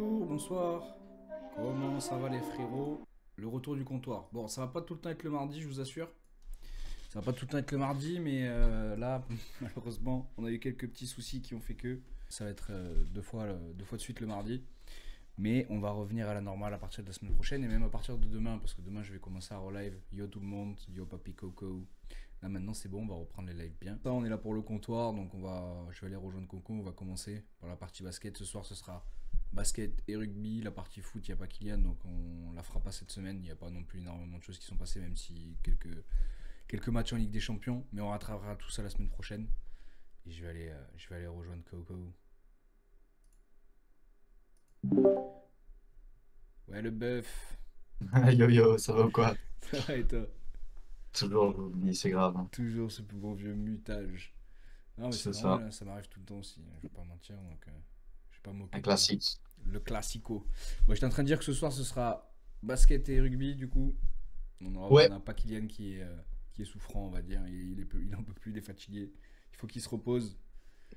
Bonjour, bonsoir. Comment ça va les frérots? Le retour du comptoir. Bon, ça va pas tout le temps être le mardi, je vous assure. Ça va pas tout le temps être le mardi, mais là, malheureusement, on a eu quelques petits soucis qui ont fait que ça va être deux fois de suite le mardi. Mais on va revenir à la normale à partir de la semaine prochaine et même à partir de demain, parce que demain je vais commencer à relive. Yo tout le monde, yo Papi Coco. Là maintenant c'est bon, on va reprendre les lives bien. Ça, on est là pour le comptoir, donc je vais aller rejoindre Coco. On va commencer par la partie basket. Ce soir ce sera basket et rugby. La partie foot, il n'y a pas Kylian, donc on la fera pas cette semaine. Il n'y a pas non plus énormément de choses qui sont passées, même si quelques matchs en Ligue des Champions. Mais on rattrapera tout ça la semaine prochaine. Et je vais aller rejoindre Coco. Ouais, le bœuf. Yo yo, ça va ou quoi? Ça va et toi? Toujours, j'oublie, c'est grave, hein. Toujours ce bon vieux mutage. Non, mais c'est C'est normal, ça, hein, ça m'arrive tout le temps aussi, hein, je vais pas mentir, donc je vais pas me moquer un de toi. classique. Le classico. Moi, j'étais en train de dire que ce soir, ce sera basket et rugby, du coup. On Ouais, a pas Kylian qui est souffrant, on va dire. Il en peut plus, il est fatigué. Il faut qu'il se repose.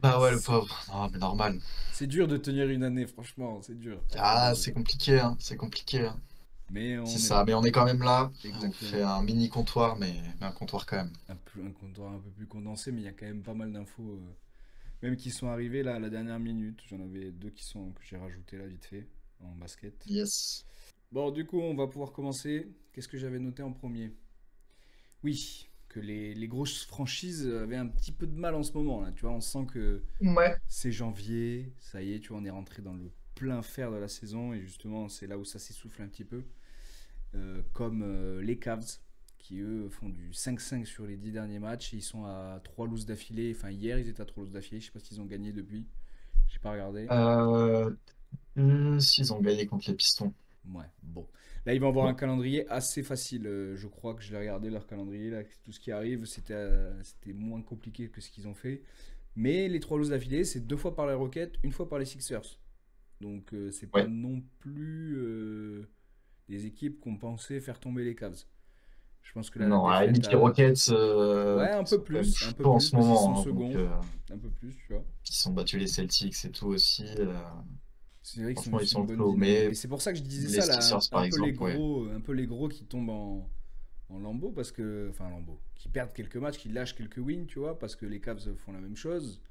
bah ouais, le C'est pauvre. Non, mais normal. c'est dur de tenir une année, franchement, c'est dur. C'est Ah, dur. c'est compliqué, hein, c'est compliqué, hein. Mais C'est on est ça, là. mais on est quand même là. On fait Exactement. un mini comptoir, mais un comptoir quand même. Un comptoir un peu plus condensé, mais il y a quand même pas mal d'infos. Même qui sont arrivés là à la dernière minute. J'en avais deux que j'ai rajouté là vite fait en basket. Yes. Bon, du coup, on va pouvoir commencer. Qu'est-ce que j'avais noté en premier? Oui, que les grosses franchises avaient un petit peu de mal en ce moment là. Tu vois, on sent que Ouais. c'est janvier, ça y est, tu vois, on est rentré dans le plein fer de la saison et justement, c'est là où ça s'essouffle un petit peu. Comme les Cavs qui eux font du 5-5 sur les 10 derniers matchs. Ils sont à 3 loses d'affilée. Enfin, hier, ils étaient à 3 loses d'affilée. Je sais pas s'ils ont gagné depuis. J'ai pas regardé. Euh, S'ils ont gagné contre les Pistons. Ouais, bon. Là, ils vont avoir un Bon. calendrier assez facile. Je crois que je l'ai regardé, leur calendrier. Là, tout ce qui arrive, c'était moins compliqué que ce qu'ils ont fait. Mais les 3 loses d'affilée, c'est 2 fois par les Rockets, une fois par les Sixers. Donc, c'est pas Ouais. non plus des équipes qu'on pensait faire tomber les Cavs. Je pense que là, la Non, à la défaite limite, les a. Rockets Ouais, sont quand même un peu chauds en plus, ce parce qu'ils sont moment, hein, donc seconds. Un peu plus, tu vois. ils ont battu les Celtics et tout aussi. C'est vrai que Franchement, ils c'est une sont bonne chauds, dynamique. mais Mais c'est pour ça que je disais les ça, là, Sixers par exemple, ouais. un peu les gros qui tombent en lambeaux, parce que. Enfin, en lambeaux. Qui perdent quelques matchs, qui lâchent quelques wins, tu vois, parce que les Cavs font la même chose.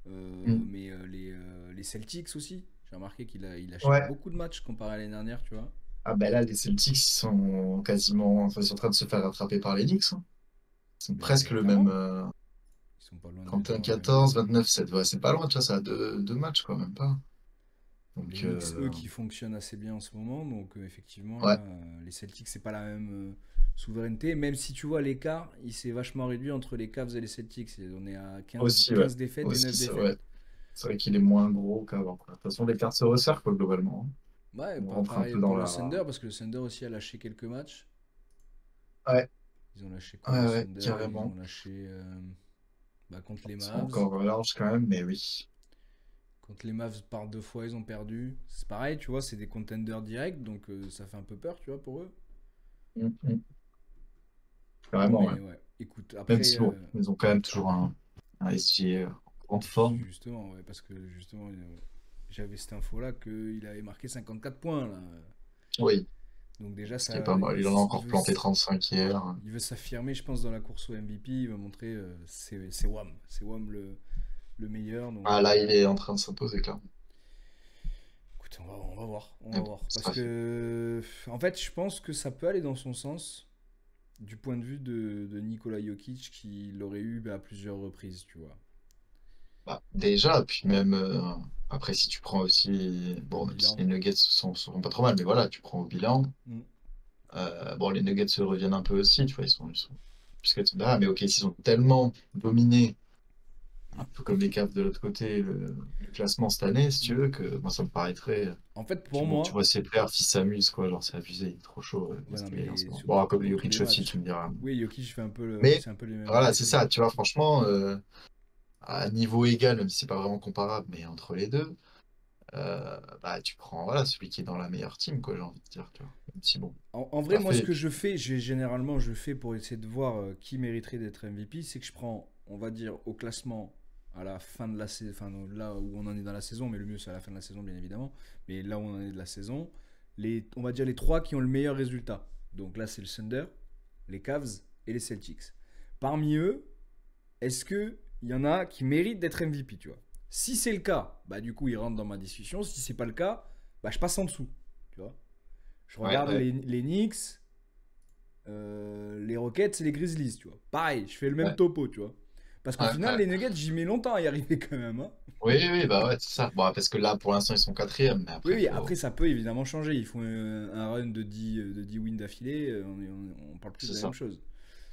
Mais les Celtics aussi. J'ai remarqué ils lâchaient Ouais. beaucoup de matchs comparé à l'année dernière, tu vois. Ah ben là, les Celtics, ils sont quasiment, enfin, ils sont en train de se faire rattraper par les Knicks, hein. Ils sont presque Mais le même clairement, ils sont pas loin d'être dans la même. 31-14, 29-7. Ouais, c'est pas loin, tu vois, ça a deux matchs quand même pas. Les Donc, Knicks, eux, qui fonctionnent assez bien en ce moment. Donc, effectivement, ouais, là, les Celtics, c'est pas la même souveraineté. Même si tu vois l'écart, il s'est vachement réduit entre les Cavs et les Celtics. On est à aussi, ouais. 15 défaites et Aussi, 9 c'est défaites. vrai. C'est vrai qu'il est moins gros qu'avant, quoi. De toute façon, les cartes se resserrent, quoi, globalement, hein. Ouais, On rentre un pareil peu dans pour le la. Thunder, parce que le Thunder aussi a lâché quelques matchs. Ouais, Ils ont lâché quoi, le ouais, ouais, Thunder? Ils carrément. ont lâché contre les Ils sont Mavs. encore larges quand même, mais oui. Contre les Mavs, par 2 fois, ils ont perdu. C'est pareil, tu vois, c'est des contenders directs, donc ça fait un peu peur, tu vois, pour eux. Carrément, ouais. Mais ouais, écoute, Même après, si, bon, ils ont quand même toujours un SG en grande forme. justement, ouais, parce que justement, j'avais cette info-là qu'il avait marqué 54 points, là. Oui, Donc déjà, ce qui est ça, pas mal. Il en a encore planté 35 hier. il veut s'affirmer, je pense, dans la course au MVP. Il va montrer, c'est Wam. C'est Wam le meilleur. Donc, Ah là, il est en train de s'imposer, clairement. écoute, on va voir. On va Mais bon, voir. c'est Parce pas fait. que, en fait, je pense que ça peut aller dans son sens du point de vue de Nikola Jokic qui l'aurait eu à plusieurs reprises, tu vois. Bah, déjà, puis même après, si tu prends aussi. Au Bon, même si bilan. les Nuggets sont pas trop mal, mais voilà, tu prends au bilan. Mm. Bon, les Nuggets se reviennent un peu aussi, tu vois, ils sont plus que là, mais ok, s'ils ont tellement dominé, un peu comme les Cavs de l'autre côté, le classement cette année, si tu Mm. veux, que moi, ça me paraîtrait. En fait, Puis pour bon, tu moi, vois ces players qui s'amusent, quoi, genre c'est abusé, il est trop chaud, ouais, non, Westbury en ce mais moment. surtout Bon, comme tous les Jokic aussi, matchs. tu me diras. Oui, Jokic fait Mais c'est un peu les mêmes voilà, matchs, c'est mais ça, tu vois, franchement, à niveau égal, même si c'est pas vraiment comparable, mais entre les deux, bah tu prends voilà, celui qui est dans la meilleure team, quoi, j'ai envie de dire, tu vois. Même si bon, en vrai, pas moi, ce fait, et que puis je fais, généralement, je fais pour essayer de voir qui mériterait d'être MVP, c'est que je prends, on va dire, au classement à la fin de la saison, enfin là où on en est dans la saison, mais le mieux c'est à la fin de la saison bien évidemment, mais là où on en est de la saison, on va dire les trois qui ont le meilleur résultat. Donc là c'est le Thunder, les Cavs et les Celtics. Parmi eux, est-ce que il y en a qui méritent d'être MVP, tu vois? Si c'est le cas, bah du coup ils rentrent dans ma discussion. Si c'est pas le cas, bah je passe en dessous, tu vois. Je Ouais, regarde ouais, les Knicks, les Rockets et les Grizzlies, tu vois. Pareil, je fais le même ouais, topo, tu vois. Parce qu'au ouais, final, ouais. les Nuggets, j'y mets longtemps à y arriver quand même, hein. Oui, oui, bah ouais, c'est ça. Bon, parce que là, pour l'instant, ils sont quatrième, mais Oui, après, oui, après faut. ça peut évidemment changer. Ils font un run de 10 wins d'affilée, on parle plus C'est de la même ça. chose.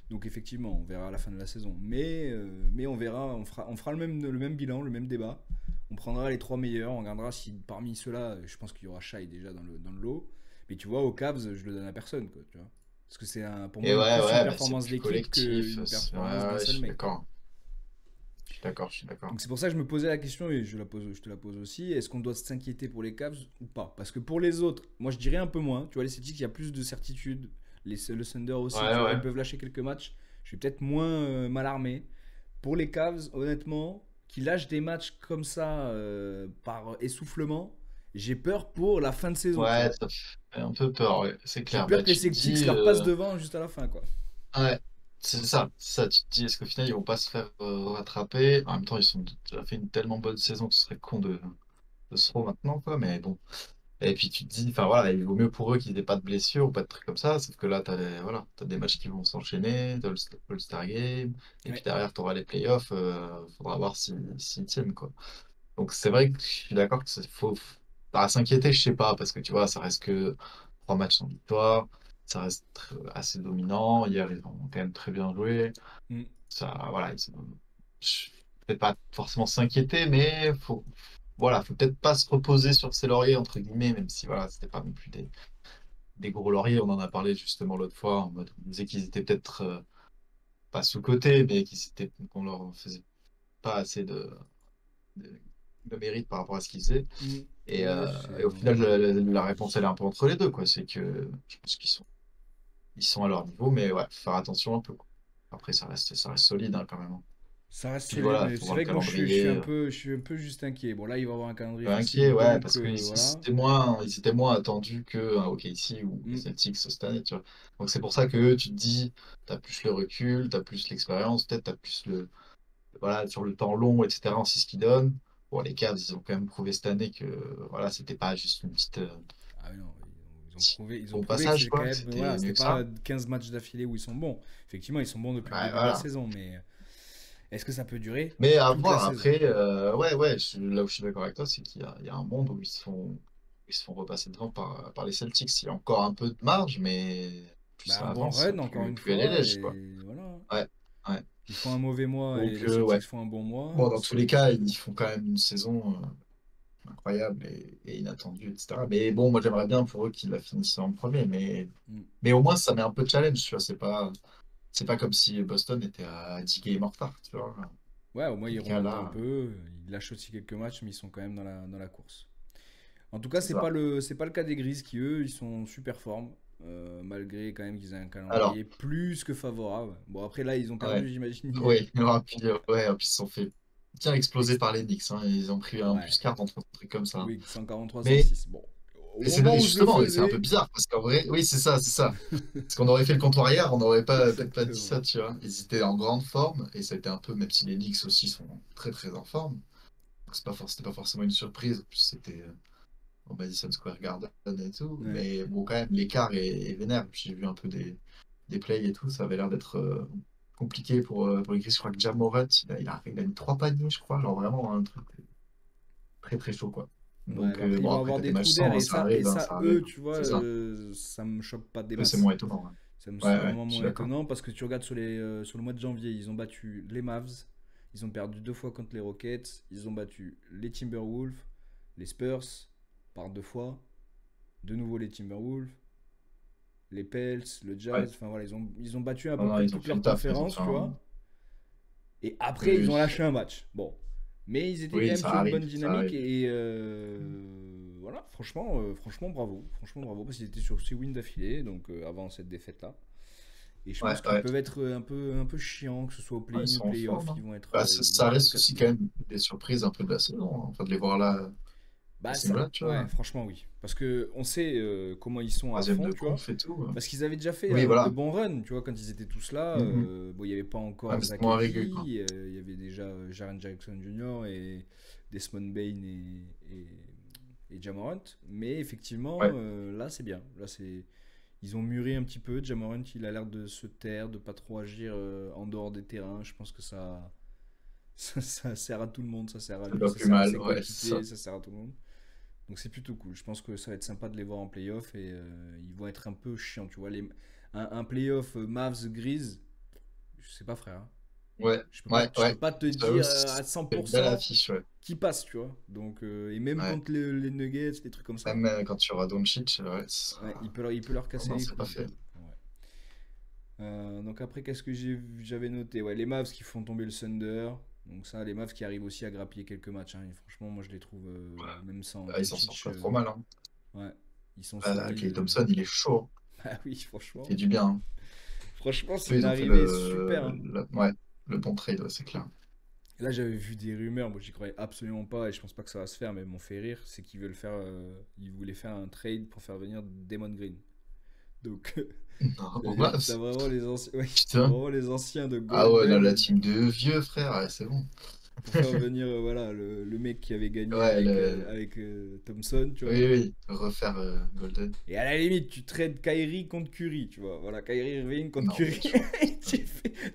Donc effectivement, on verra à la fin de la saison. Mais on verra, on fera le même bilan, le même débat. On prendra les trois meilleurs, on regardera si parmi ceux-là, je pense qu'il y aura Shai déjà dans le lot. Mais tu vois, au Cavs, je le donne à personne, quoi, tu vois. Parce que pour Et moi ouais, plus une ouais, bah c'est performance plus d'équipe collectif. qu'une Ouais, performance d'un ouais, je seul suis mec, quoi. d'accord. Je suis d'accord, je suis d'accord. Donc c'est pour ça que je me posais la question et je te la pose aussi. Est-ce qu'on doit s'inquiéter pour les Cavs ou pas? Parce que pour les autres, moi je dirais un peu moins. Tu vois, les Celtics, il y a plus de certitude. Le Thunder aussi, Ouais, tu vois, ils ouais. peuvent lâcher quelques matchs. Je suis peut-être moins mal armé. Pour les Cavs, honnêtement, qui lâchent des matchs comme ça par essoufflement, j'ai peur pour la fin de saison, tu Ouais, vois. ça fait un peu peur, ouais, c'est J'ai clair. peur Bah, que les tu te Celtics dis, leur passent devant juste à la fin, quoi. ouais, c'est ça, tu te dis, est-ce qu'au final, ils vont pas se faire rattraper? En même temps, ils ont déjà fait une tellement bonne saison que ce serait con de se re maintenant, quoi, mais bon. Et puis tu te dis, enfin voilà, il vaut mieux pour eux qu'ils n'aient pas de blessures ou pas de trucs comme ça, sauf que là, voilà, t'as des matchs qui vont s'enchaîner, t'as le All-Star Game, et puis Ouais. derrière, tu auras les playoffs, faudra voir s'ils tiennent, quoi. Donc c'est vrai que je suis d'accord que faut pas s'inquiéter, je sais pas, parce que tu vois, ça reste que 3 matchs sans victoire, ça reste assez dominant. Hier, ils ont quand même très bien joué. Mm. Ça, voilà, peut-être pas forcément s'inquiéter, mais voilà, faut peut-être pas se reposer sur ses lauriers, entre guillemets, même si voilà, c'était pas non plus des gros lauriers. On en a parlé justement l'autre fois, en mode, on disait qu'ils étaient peut-être pas sous-cotés, mais qu'on leur faisait pas assez de, de mérite par rapport à ce qu'ils faisaient. Mm. Et, Ouais, et au final, la réponse, elle est un peu entre les deux, quoi. C'est que je pense ils sont à leur niveau, mais ouais, faut faire attention un peu, quoi. Après, ça reste solide, hein, quand même, hein. ça reste Puis solide, voilà, mais faut c'est voir le vrai que moi calendrier. je suis un peu juste inquiet. Bon, là, il va y avoir un calendrier Inquiet, facile, ouais, donc parce qu'ils voilà. ils étaient moins attendus que OKC ou les Mm. Celtics cette année, tu vois. Donc c'est pour ça que tu te dis, t'as plus le recul, t'as plus l'expérience, peut-être t'as plus voilà, sur le temps long, etc. On sait ce qu'ils donnent. Bon, les Cavs, ils ont quand même prouvé cette année que voilà, c'était pas juste une petite, Ah oui, non, petit ils ont bon prouvé que passage, c'est quand quoi, que même, voilà, c'était c'était mieux que ça. pas 15 matchs d'affilée où ils sont bons. Effectivement, ils sont bons depuis le Ouais, début de la voilà. saison, mais est-ce que ça peut durer Mais à toute la voir saison? après, ouais, ouais, là où je suis d'accord avec toi, c'est il y a un monde où ils se font repasser devant par les Celtics. Il y a encore un peu de marge, mais plus Bah, ça un bon avance, run, encore une plus elle est fois, lège, quoi. et voilà. Ouais, ouais. Ils font un mauvais mois et Donc, les ouais. Celtics font un bon mois. Bon, dans tous les cas, ils font quand même une saison incroyable et inattendue, etc. Mais bon, moi, j'aimerais bien pour eux qu'ils la finissent en premier, Mm. mais au moins, ça met un peu de challenge, tu vois. C'est pas comme si Boston était à 10 games en retard, tu vois. Ouais, au moins C'est ils le cas remontent un là, peu. Ils lâchent aussi quelques matchs, mais ils sont quand même dans la course. En tout cas, c'est ça. c'est pas le cas des Grises qui, eux, ils sont super forme. Malgré quand même qu'ils aient un Alors, calendrier plus que favorable. Bon, après là, ils ont ouais. perdu, j'imagine, hier. Oui, et puis, ouais, et puis ils se sont fait bien exploser Ex- par les Knicks, hein. Ils ont pris un Ouais, plus 40, un truc comme ça, hein. oui, 143, Mais 106. Bon, au et moment où je le justement, et c'est un peu faisais, bizarre parce qu'en vrai, oui, c'est ça, c'est ça. Parce qu'on aurait fait le comptoir hier, on n'aurait pas peut-être pas dit exactement. ça, tu vois. Ils étaient en grande forme et ça a été un peu, même si les Knicks aussi sont très très en forme. Donc c'était pas forcément une surprise. En plus, c'était au Madison Square Garden et tout. Ouais. Mais bon, quand même, l'écart est vénère. Puis j'ai vu un peu des plays et tout. Ça avait l'air d'être compliqué pour les Grizzlies. Je crois que Jam Morant, il a mis 3 paniers, je crois. Genre vraiment un truc très très chaud, quoi. Ouais, Donc mais après, ils bon, vont après, avoir t'as des des matchs trous d'air sans, hein, et ça et arrive, hein, ça, ça eux, arrive. tu vois, C'est ça. ça me choque pas des Eux, c'est masses. moins étonnant, hein. C'est Ouais, ouais, vraiment je suis moins d'accord. étonnant parce que tu regardes sur le mois de janvier, ils ont battu les Mavs, ils ont perdu 2 fois contre les Rockets, ils ont battu les Timberwolves, les Spurs par 2 fois, de nouveau les Timberwolves, les Pels, le Ouais. Jazz, enfin voilà, ils ont battu à Non, peu non, près ils ont toute fait le leur taf. Ils ont conférence, fait tu un. vois. Et après, Oui, ils ont oui. lâché un match. Bon. Mais ils étaient quand Oui, même ça sur une bonne arrive, ça dynamique arrive. et voilà, franchement, franchement bravo. Franchement bravo parce qu'ils étaient sur 6 wins d'affilée, donc avant cette défaite-là. Et je Ouais, pense qu'ils ouais. peuvent être un peu chiants, que ce soit au Ouais, ils play-in ou sont en play-off, forme, hein. ils vont être, Bah, ils vont ça être reste aussi casse-couilles. quand même des surprises un peu de la saison, hein. Enfin, de les voir là, à Bah ce ça, niveau-là, tu ouais, vois. franchement oui. Parce que on sait comment ils sont à Troisième fond, de tu vois. conf et tout. Parce qu'ils avaient déjà fait Oui, de voilà. bons runs, tu vois, quand ils étaient tous là. Mhm. Bon, il n'y avait pas Ouais, encore mais c'est Zach moins régulier, quoi. Edey, il y avait déjà Jaren Jackson Jr. et Desmond Bain et Ja Morant. Mais effectivement, Ouais. là c'est bien. Là c'est, ils ont mûri un petit peu. Ja Morant, il a l'air de se taire, de pas trop agir en dehors des terrains. Je pense que ça sert à tout le monde. Ça sert à Ça lui, va ça plus sert à mal, ses ouais, c'est coéquipiers, ça. ça sert à tout le monde. Donc c'est plutôt cool. Je pense que ça va être sympa de les voir en playoff et ils vont être un peu chiants, tu vois. Un playoff Mavs Grise, je sais pas frère, hein. Ouais, ouais, Je peux ouais. pas te J'avoue, dire à c'est une belle 100% affiche, ouais. qui passe, tu vois. Donc, et même Ouais. contre les Nuggets, des trucs comme ça, Même quand tu auras Doncic, ouais, ce ouais, sera... il peut leur Non, casser non, les c'est pas couilles. fait. Ouais. Donc après, qu'est-ce que j'avais noté? Ouais, les Mavs qui font tomber le Thunder. Donc ça, les Mavs qui arrivent aussi à grappiller quelques matchs, hein. Et franchement, moi je les trouve, même sans Bah, ils s'en sortent Doncic, pas trop mal, hein. ouais, ils sont Clay solides. Thompson, il est chaud, hein. Ah oui, Il franchement. fait du bien, hein. Franchement, c'est Eux, une ils ont fait arrivée super, hein. ouais, le bon trade, ouais, c'est clair. Là, j'avais vu des rumeurs, moi j'y croyais absolument pas et je pense pas que ça va se faire, mais m'ont fait rire. C'est qu'ils veulent faire, ils voulaient faire un trade pour faire venir Damon Green. Donc, Non, au t'as Mavs, vraiment les anciens, ouais, t'as putain. vraiment les anciens de Ah ouais, là, la Golden team de vieux, frère, ouais, c'est bon. pour faire venir, voilà, le mec qui avait gagné Ouais, avec Thompson, tu vois. oui, oui, refaire Golden. Et à la limite, tu trades Kyrie contre Curry, tu vois. Voilà, Kyrie Irving contre Non, mais Curry. tu vois.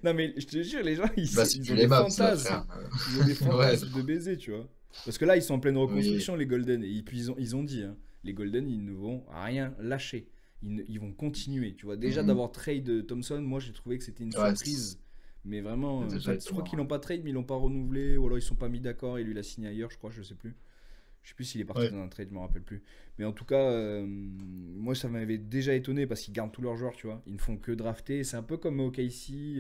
Non, mais je te jure, les gens, Bah, c'est ils plus ont les des Mavs, là, fantasmes. frère. Ils ont des Ouais, fantasmes de baiser, tu vois. Parce que là, ils sont en pleine oui. reconstruction, les Golden. Et puis, ils ont dit, hein, les Golden, ils ne vont rien lâcher. Ils vont continuer, tu vois. Déjà, Mhm. d'avoir trade Thompson, moi, j'ai trouvé que c'était une Ouais, surprise. Mais vraiment, c'est déjà enfin, je crois étonnant, qu'ils ouais. l'ont pas trade, mais ils l'ont pas renouvelé. Ou alors, ils sont pas mis d'accord et lui, il a signé ailleurs, je crois, je sais plus. Je sais plus s'il est parti Ouais. dans un trade, je me rappelle plus. Mais en tout cas, moi ça m'avait déjà étonné parce qu'ils gardent tous leurs joueurs, tu vois. Ils ne font que drafter. C'est un peu comme au KC.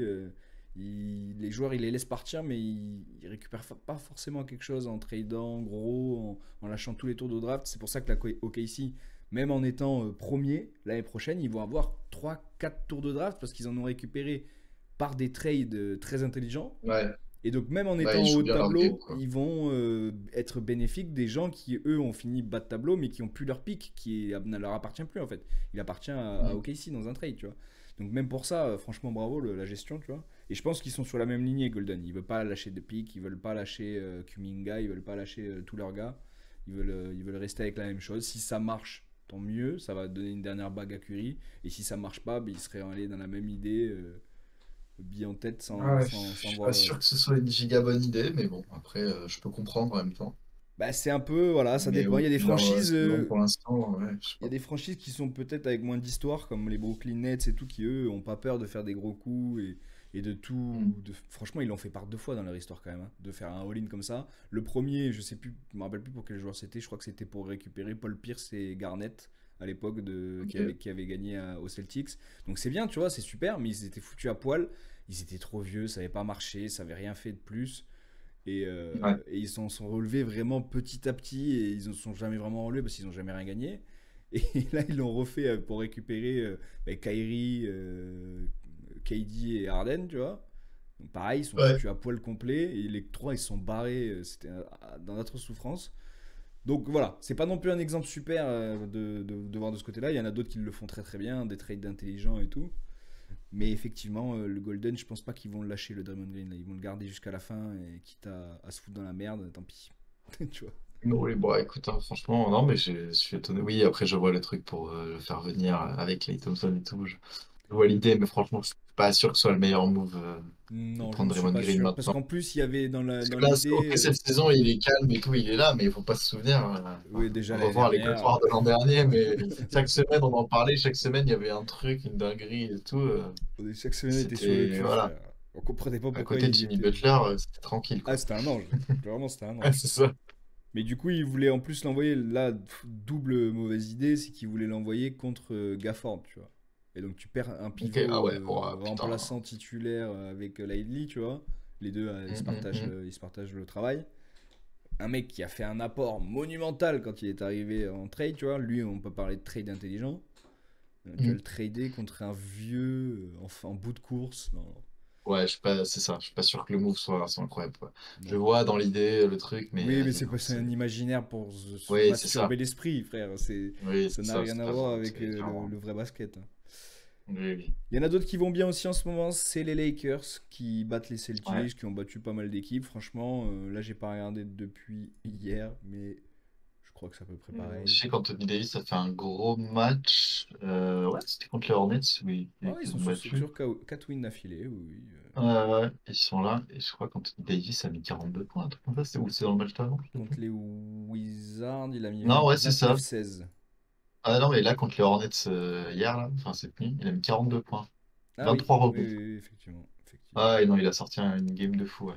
Les joueurs, ils les laissent partir, mais ils récupèrent pas forcément quelque chose en tradant gros, en lâchant tous les tours de draft. C'est pour ça que la OKC, même en étant premier, l'année prochaine, ils vont avoir 3 4 tours de draft parce qu'ils en ont récupéré par des trades très intelligents. Ouais. Et donc, même en Bah, étant ils en haut jouent de bien leur game, tableau, quoi. ils vont être bénéfiques des gens qui, eux, ont fini bas de tableau, mais qui ont plus leur pic, ne leur appartient plus, en fait. Il appartient à Mm. OKC dans un trade, tu vois. Donc, même pour ça, franchement, bravo, la gestion, tu vois. Et je pense qu'ils sont sur la même lignée, Golden. Ils veulent pas lâcher de pic, ils veulent pas lâcher Kuminga, ils veulent pas lâcher tous leurs gars. Ils veulent rester avec la même chose. Si ça marche, tant mieux, ça va donner une dernière bague à Curry. Et si ça marche pas, ben, ils seraient allés dans la même idée. Billes en tête Ouais, je sans suis voir. pas sûr que ce soit une giga bonne idée, mais bon, après, je peux comprendre en même temps. Bah, c'est un peu, voilà, ça Mais dépend. au vu de leur saison pour l'instant, ouais, je sais Il y a pas. des franchises qui sont peut-être avec moins d'histoire, comme les Brooklyn Nets et tout, qui eux ont pas peur de faire des gros coups et de tout. Mm. Franchement, ils l'ont fait par 2 fois dans leur histoire quand même, hein, de faire un all-in comme ça. Le premier, je sais plus, je me rappelle plus pour quel joueur c'était. Je crois que c'était pour récupérer Paul Pierce et Garnett à l'époque Ok. qui avait gagné aux Celtics. Donc c'est bien, tu vois, c'est super, mais ils étaient foutus à poil. Ils étaient trop vieux, ça n'avait pas marché, ça n'avait rien fait de plus. Ouais. Et ils s'en sont relevés vraiment petit à petit et ils ne sont jamais vraiment relevés parce qu'ils n'ont jamais rien gagné. Et là, ils l'ont refait pour récupérer Kyrie, KD et Harden, tu vois. Donc pareil, ils sont Ouais. foutus à poil complet et les trois, ils se sont barrés. C'était dans notre souffrance. Donc voilà, c'est pas non plus un exemple super de voir de ce côté-là. Il y en a d'autres qui le font très très bien, des trades intelligents et tout. Mais effectivement, le Golden, je pense pas qu'ils vont le lâcher, le Draymond Green. Là. Ils vont le garder jusqu'à la fin et quitte à se foutre dans la merde, tant pis. Tu vois. Oui, bon, écoute, hein, franchement, non, mais je suis étonné. Oui, après, je vois le truc pour le faire venir avec Klay Thompson et tout. Je vois l'idée, mais franchement, je suis pas sûr que ce soit le meilleur move de Non, je ne prendre suis Draymond pas Green sûr. Parce maintenant. qu'en plus, il y avait Parce dans que là, ok, l'idée. cette saison, il est calme et tout, il est là, mais il faut pas se souvenir. Oui, déjà l'année Revoir les dernière. gloires de l'an dernier, mais chaque semaine, on en parlait, chaque semaine, il y avait un truc, une dinguerie et tout. Chaque semaine, il était sur le C'était, cul, voilà. frère. On comprenait pas À pourquoi côté de il Jimmy était. Butler, c'était tranquille, Ah, quoi. c'était un ange. Vraiment, c'était un Ouais, ange. c'est ça. Mais du coup, il voulait en plus l'envoyer. Là, double mauvaise idée, c'est qu'il voulait l'envoyer contre Gafford, tu vois. Et donc, tu perds un Ok, ah pivot ouais, oh, putain. remplaçant titulaire avec Lively, tu vois. Les deux, Mm. ils se partagent le travail. Un mec qui a fait un apport monumental quand il est arrivé en trade, tu vois. Lui, on peut parler de trade intelligent. Tu vas Mm. le trader contre un vieux en bout de course. Non, Ouais, je suis pas, c'est ça. Je suis pas sûr que le move soit incroyable, quoi. Je non. vois dans l'idée le truc, mais Oui, mais vas-y, c'est non, pas c'est un imaginaire pour se Oui, c'est ça. masturber l'esprit, frère. Oui, Ça c'est n'a ça. rien C'est à pas voir vraiment. avec C'est différent. le vrai basket, hein. Oui, oui. Il y en a d'autres qui vont bien aussi en ce moment, c'est les Lakers qui battent les Ouais. Celtics, qui ont battu pas mal d'équipes. Franchement, là j'ai pas regardé depuis hier, mais je crois que c'est à peu près Je pareil. sais qu'Anthony Davis a fait un gros match. Ouais, c'était contre les Hornets, oui, Oh, ils qu'ils sont ont sur, battu. 4 wins d'affilée, oui. Oui. Ouais, ils sont là. Et je crois qu'Anthony Davis a mis 42 points, un truc comme ça. C'est dans le match d'avant, je sais plus. Contre les Wizards, il a mis Non, ouais, c'est ça. 29-16. Ah non, mais là, contre les Hornets hier, là, enfin cette nuit, il a mis 42 points. Ah oui, 23 oui, rebonds. oui, oui, effectivement, effectivement. Ah, et non, il a sorti une game de fou, ouais.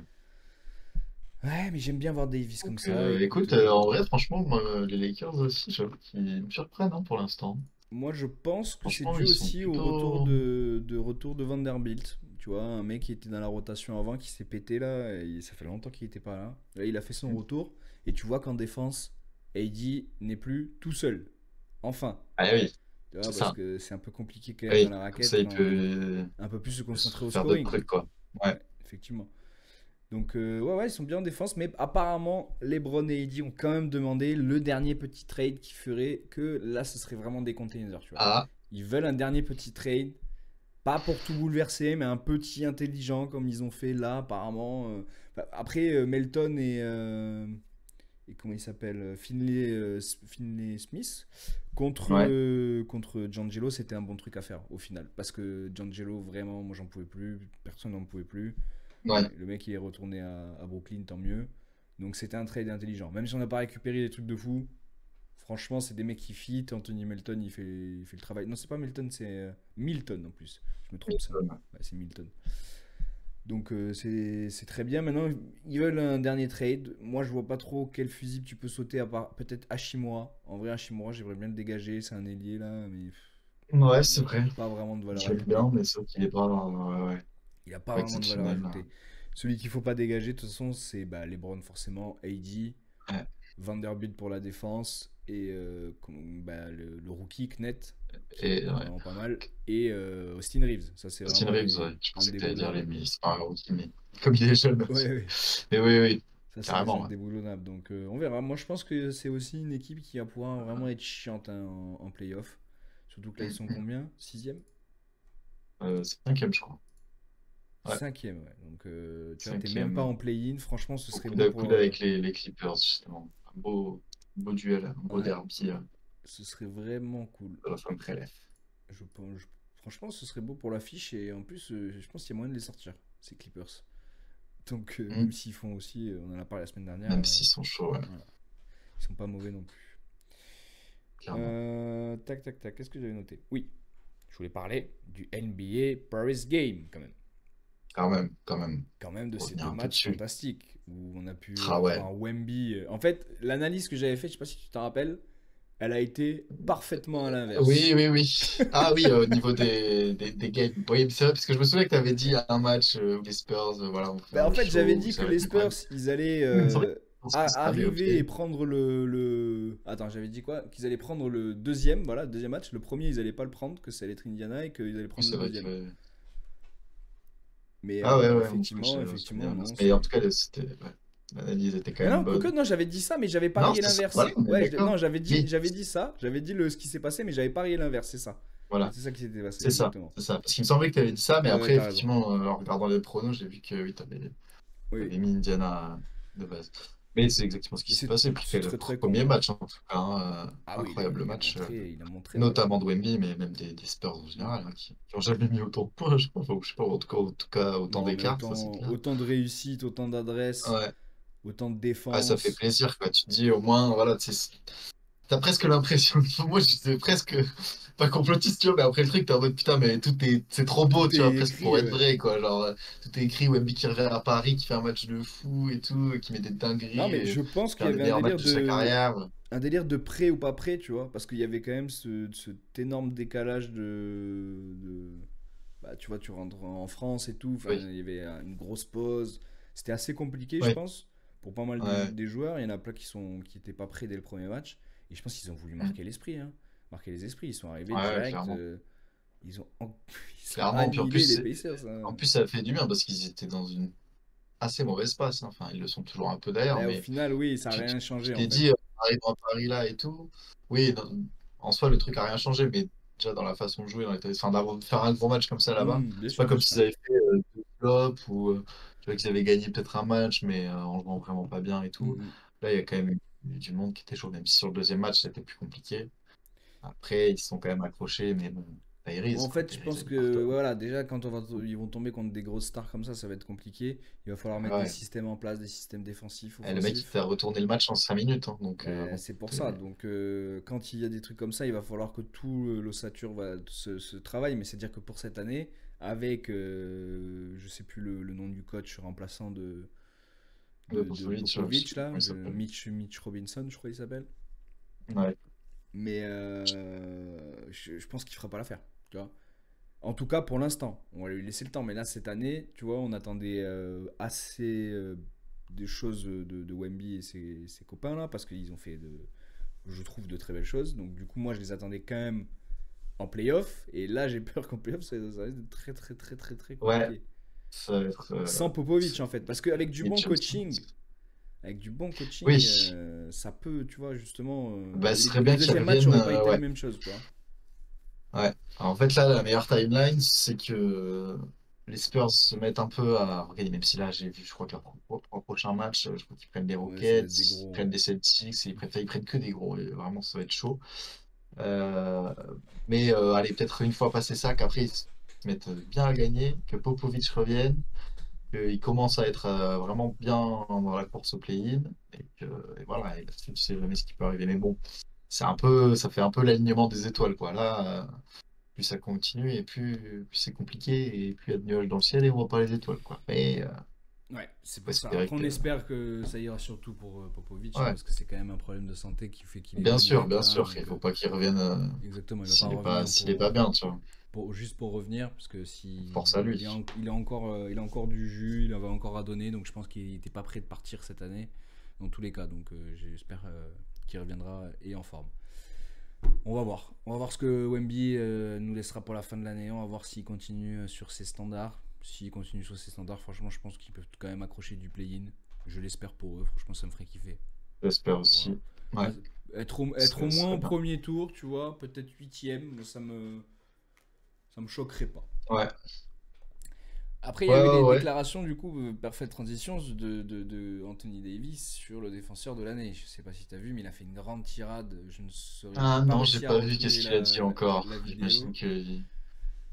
Ouais, mais j'aime bien voir Davis comme Donc, ça. Écoute, écoute, en vrai, franchement, moi, les Lakers aussi, j'avoue qu'ils me surprennent hein, pour l'instant. moi je pense que c'est Franchement, dû ils sont aussi au retour plutôt. retour de Vanderbilt. Tu vois, un mec qui était dans la rotation avant, qui s'est pété là, et ça fait longtemps qu'il était pas là. Là, il a fait son retour, et tu vois qu'en défense, AD n'est plus tout seul. Enfin. Ah oui, Tu vois, c'est parce ça. que c'est un peu compliqué quand même dans Oui, la comme ça, raquette il quand peut un peu plus se concentrer au faire d'autres scoring. trucs, quoi. Ouais. Ouais, effectivement. Donc, ouais, ils sont bien en défense, mais apparemment, LeBron et AD ont quand même demandé le dernier petit trade qui ferait que là, ce serait vraiment des containers, tu vois. Ah, Ils veulent un dernier petit trade, pas pour tout bouleverser, mais un petit intelligent comme ils ont fait là, apparemment. Après, Melton et comment il s'appelle Finlay Smith ouais. contre Giangelo, c'était un bon truc à faire au final. Parce que Giangelo, vraiment, moi j'en pouvais plus, personne n'en pouvait plus. Ouais. Le mec il est retourné à Brooklyn, tant mieux. Donc c'était un trade intelligent. Même si on n'a pas récupéré des trucs de fou, franchement, c'est des mecs qui fit. Anthony Melton, il fait le travail. Non, c'est pas Melton, c'est Milton en plus. Je me trompe, ça. Ouais, c'est Milton. Donc c'est très bien. Maintenant, ils veulent un dernier trade. Moi, je vois pas trop quel fusible tu peux sauter à part peut-être Hashimura. En vrai, Hashimura, j'aimerais bien le dégager. C'est un ailier là, mais Ouais, il c'est a vrai. pas vraiment de valeur J'aime ajoutée. bien, mais c'est vrai qu'il est pas, ouais, Il a pas pas vraiment de valeur exceptionnel. ajoutée. Celui qu'il faut pas dégager, de toute façon, c'est bah, LeBron forcément, AD, Ouais. Vanderbilt pour la défense et bah, le rookie Knet qui Et est ouais. vraiment pas mal et Austin Reeves. Ça, c'est Austin vraiment Reeves, ouais. Je pensais que tu allais dire indéboulonnable. lui, mais c'est pas un rookie, mais comme il est jeune. Ouais, ouais. Mais oui, oui, Ça, c'est des carrément. Ouais. indéboulonnables. Donc, on verra. Moi, je pense que c'est aussi une équipe qui va pouvoir vraiment être chiante hein, en playoff. Surtout que là, ils sont combien? Sixième? C'est cinquième, je crois. Ouais, Cinquième, ouais. Donc, tu vois, t'es même pas cinquième. en play-in. Franchement, ce Au serait coude beau à pour, coude avec les Clippers, justement. Beau duel, un beau ouais, derby ce serait vraiment cool. de la fin de prélève. Franchement, ce serait beau pour l'affiche. Et en plus, je pense qu'il y a moyen de les sortir, ces Clippers. Donc, même s'ils font aussi, on en a parlé la semaine dernière, Même s'ils sont chauds, ouais, voilà. Ils sont pas mauvais non plus. clairement. Tac, tac, tac. Qu'est-ce que j'avais noté? Oui, je voulais parler du NBA Paris Game, quand même. Quand même. Quand même de Pour ces revenir deux un peu matchs dessus. fantastiques où on a pu Ah ouais. avoir Wemby. En fait, l'analyse que j'avais faite, je sais pas si tu t'en rappelles, elle a été parfaitement à Oui, l'inverse. oui, oui. Ah oui, au niveau des games. Oui, c'est vrai, parce que je me souviens que tu avais dit à un match où les Spurs, voilà, on fait Ben, en un fait, j'avais show, où dit ça que va être les Spurs, incroyable. ils allaient C'est vrai, je pense que ça, mais ok. arriver et prendre Attends, j'avais dit quoi? Qu'ils allaient prendre le deuxième, voilà, le deuxième match. Le premier, ils allaient pas le prendre, que ça allait être Indiana et qu'ils allaient Oui, prendre le c'est vrai deuxième. que. Mais Ah ouais, ouais, moi, effectivement, je me souviens. non, Mais en c'est. tout cas, c'était. Ouais, l'analyse était quand Mais même non, quoique, bonne. non, j'avais dit ça, mais j'avais Non, parié c'est ça. Voilà, l'inverse. on est Ouais, d'accord. non, Oui, j'avais dit ça, j'avais dit ce qui s'est passé, mais j'avais parié l'inverse, c'est ça. voilà. C'est ça qui s'était passé, C'est ça. exactement. C'est ça. Parce qu'il me semblait que tu avais dit ça, mais Ouais, ouais, après, t'as raison. effectivement, en regardant les pronos, j'ai vu que oui, tu Oui, oui. avais mis Indiana de base. Mais c'est exactement ce qui Mais s'est passé. Puis c'est quel très très con, premier hein. match, en tout cas. Hein, Ah oui, incroyable match. il a montré, ouais. Notamment de Wemby, mais même des Spurs en général, hein, qui ont jamais mis autant de points, je crois. Enfin, je sais pas, en tout cas autant Non, mais d'écart, ça c'est clair. autant de réussite, autant d'adresse, Ouais. autant de Ouais, ça fait défense. plaisir, quoi. Tu te dis au moins, voilà, t'as presque l'impression. Moi, j'étais presque pas complotiste, tu vois, mais après le truc, t'es en mode putain, mais c'est trop beau, Tout tu vois, est presque pour écrit, être ouais. vrai, quoi. Genre, tout est écrit, Wemby qui revient à Paris, qui fait un match de fou et tout, qui met des Non, dingueries, mais et je pense qu'il faire y le avait un meilleur match délire de sa de. carrière. Un délire de prêt ou pas prêt, tu vois, parce qu'il y avait quand même cet énorme décalage bah, tu vois, tu rentres en France et tout, enfin, Oui, il y avait une grosse pause. C'était assez compliqué, je oui, pense, pour pas mal ouais, des joueurs. Il y en a plein qui étaient pas prêts dès le premier match. Et je pense qu'ils ont voulu mm, marquer l'esprit, hein. marqué les esprits. Ils sont arrivés Ouais, direct. clairement. Ils ont, en- ils ont Clairement. Puis en plus, annihilé les Pacers, en hein. plus, ça a fait du bien parce qu'ils étaient dans une assez mauvaise passe, hein. Enfin, ils le sont toujours un peu d'ailleurs, Ben, au mais final, oui, ça n'a tu rien changé en t'es fait. dit, on arrive dans Paris là et tout. Oui, en soi, le truc a rien changé, mais déjà dans la façon de jouer, enfin, de faire un gros match comme ça là-bas, Bien c'est pas sûr, comme bien sûr. s'ils avaient fait deux flops ou tu vois qu'ils avaient gagné peut-être un match, mais en jouant vraiment pas bien et tout. Mhm. Là, il y a quand même eu du monde qui était chaud, même si sur le deuxième match, c'était plus compliqué. Après, ils se sont quand même accrochés, mais bon, Bon, en Tyrese, quoi. fait, je Tyrese, pense elle est par que terre. voilà, déjà ils vont tomber contre des grosses stars comme ça va être compliqué. Il va falloir Ah mettre des ouais. systèmes en place, des systèmes défensifs, Le mec, il offensifs. t'a retourné le match en 5 minutes, hein, donc Ben, bon. c'est pour ça. Donc, quand il y a des trucs comme ça, il va falloir que tout l'ossature se travaille. Mais c'est-à-dire que pour cette année, avec, je sais plus le nom du coach remplaçant de Popovic, je sais Popovic, plus là, comment il s'appelle. Mitch Robinson, je crois qu'il s'appelle. Ouais. Mais je pense qu'il fera pas l'affaire. Tu vois. En tout cas, pour l'instant, on va lui laisser le temps. Mais là, cette année, tu vois, on attendait assez des choses de Wemby et ses copains là, parce qu'ils ont fait, je trouve, de très belles choses. Donc, du coup, moi, je les attendais quand même en playoff. Et là, j'ai peur qu'en playoff, ça risque d'être très, très, très, très, très Ouais, compliqué. ça va être. Sans Popovic, en fait. Parce qu'avec du bon Mitchell, je coaching, pense. avec du bon coaching, Oui, ça peut, tu vois, justement. bah, ce serait Les bien qu'ils deuxièmes matchs reviennent. n'auraient pas été les Ouais, mêmes choses, tu vois. ouais. Alors, en fait, là, la meilleure timeline, c'est que les Spurs se mettent un peu à regarder, même si là, j'ai vu, je crois que leurs trois prochains matchs, je crois qu'ils prennent des Ouais, ça va être Rockets, des ils gros. prennent des Celtics, et ils prennent que des gros. Et vraiment, ça va être chaud. Euh, mais allez, peut-être une fois passé ça, qu'après, ils se mettent bien à gagner, que Popovic revienne. Il commence à être vraiment bien dans la course au play-in et voilà, et là-dessus, tu sais jamais ce qui peut arriver. Mais bon, ça fait un peu l'alignement des étoiles, quoi. Là, plus ça continue et plus c'est compliqué et plus il y a de nuages dans le ciel et on voit pas les étoiles, quoi. Mais Ouais, c'est faut pour ça. espérer Après, on que, espère que ça ira surtout pour Popovic, hein, ouais, parce que c'est quand même un problème de santé qui fait qu'il est éloigné des bien terrains. sûr, il Donc, faut pas qu'il revienne exactement, il va pas revenir s'il est pas bien, tu vois. juste pour revenir, parce que Force à si lui. il a encore du jus, il avait encore à donner, donc je pense qu'il n'était pas prêt de partir cette année, dans tous les cas. Donc, j'espère qu'il reviendra et en forme. On va voir ce que Wemby nous laissera pour la fin de l'année. On va voir s'il continue sur ses standards. S'il continue sur ses standards, franchement, je pense qu'ils peuvent quand même accrocher du play-in. Je l'espère pour eux. Franchement, ça me ferait kiffer. J'espère Voilà. aussi. Ouais, Moi, être au ce moins serait au bien. premier tour, tu vois, peut-être huitième, moi, ça me choquerait pas. Ouais, Après, il y a ouais, eu ouais, les ouais. déclarations, du coup, parfaite transition de Anthony Davis sur le défenseur de l'année. Je sais pas si tu as vu, mais il a fait une grande tirade. Je ne saurais Ah pas non, j'ai réussi à pas vu qu'est-ce retrouver qu'il a dit la encore. J'imagine vidéo. qu'il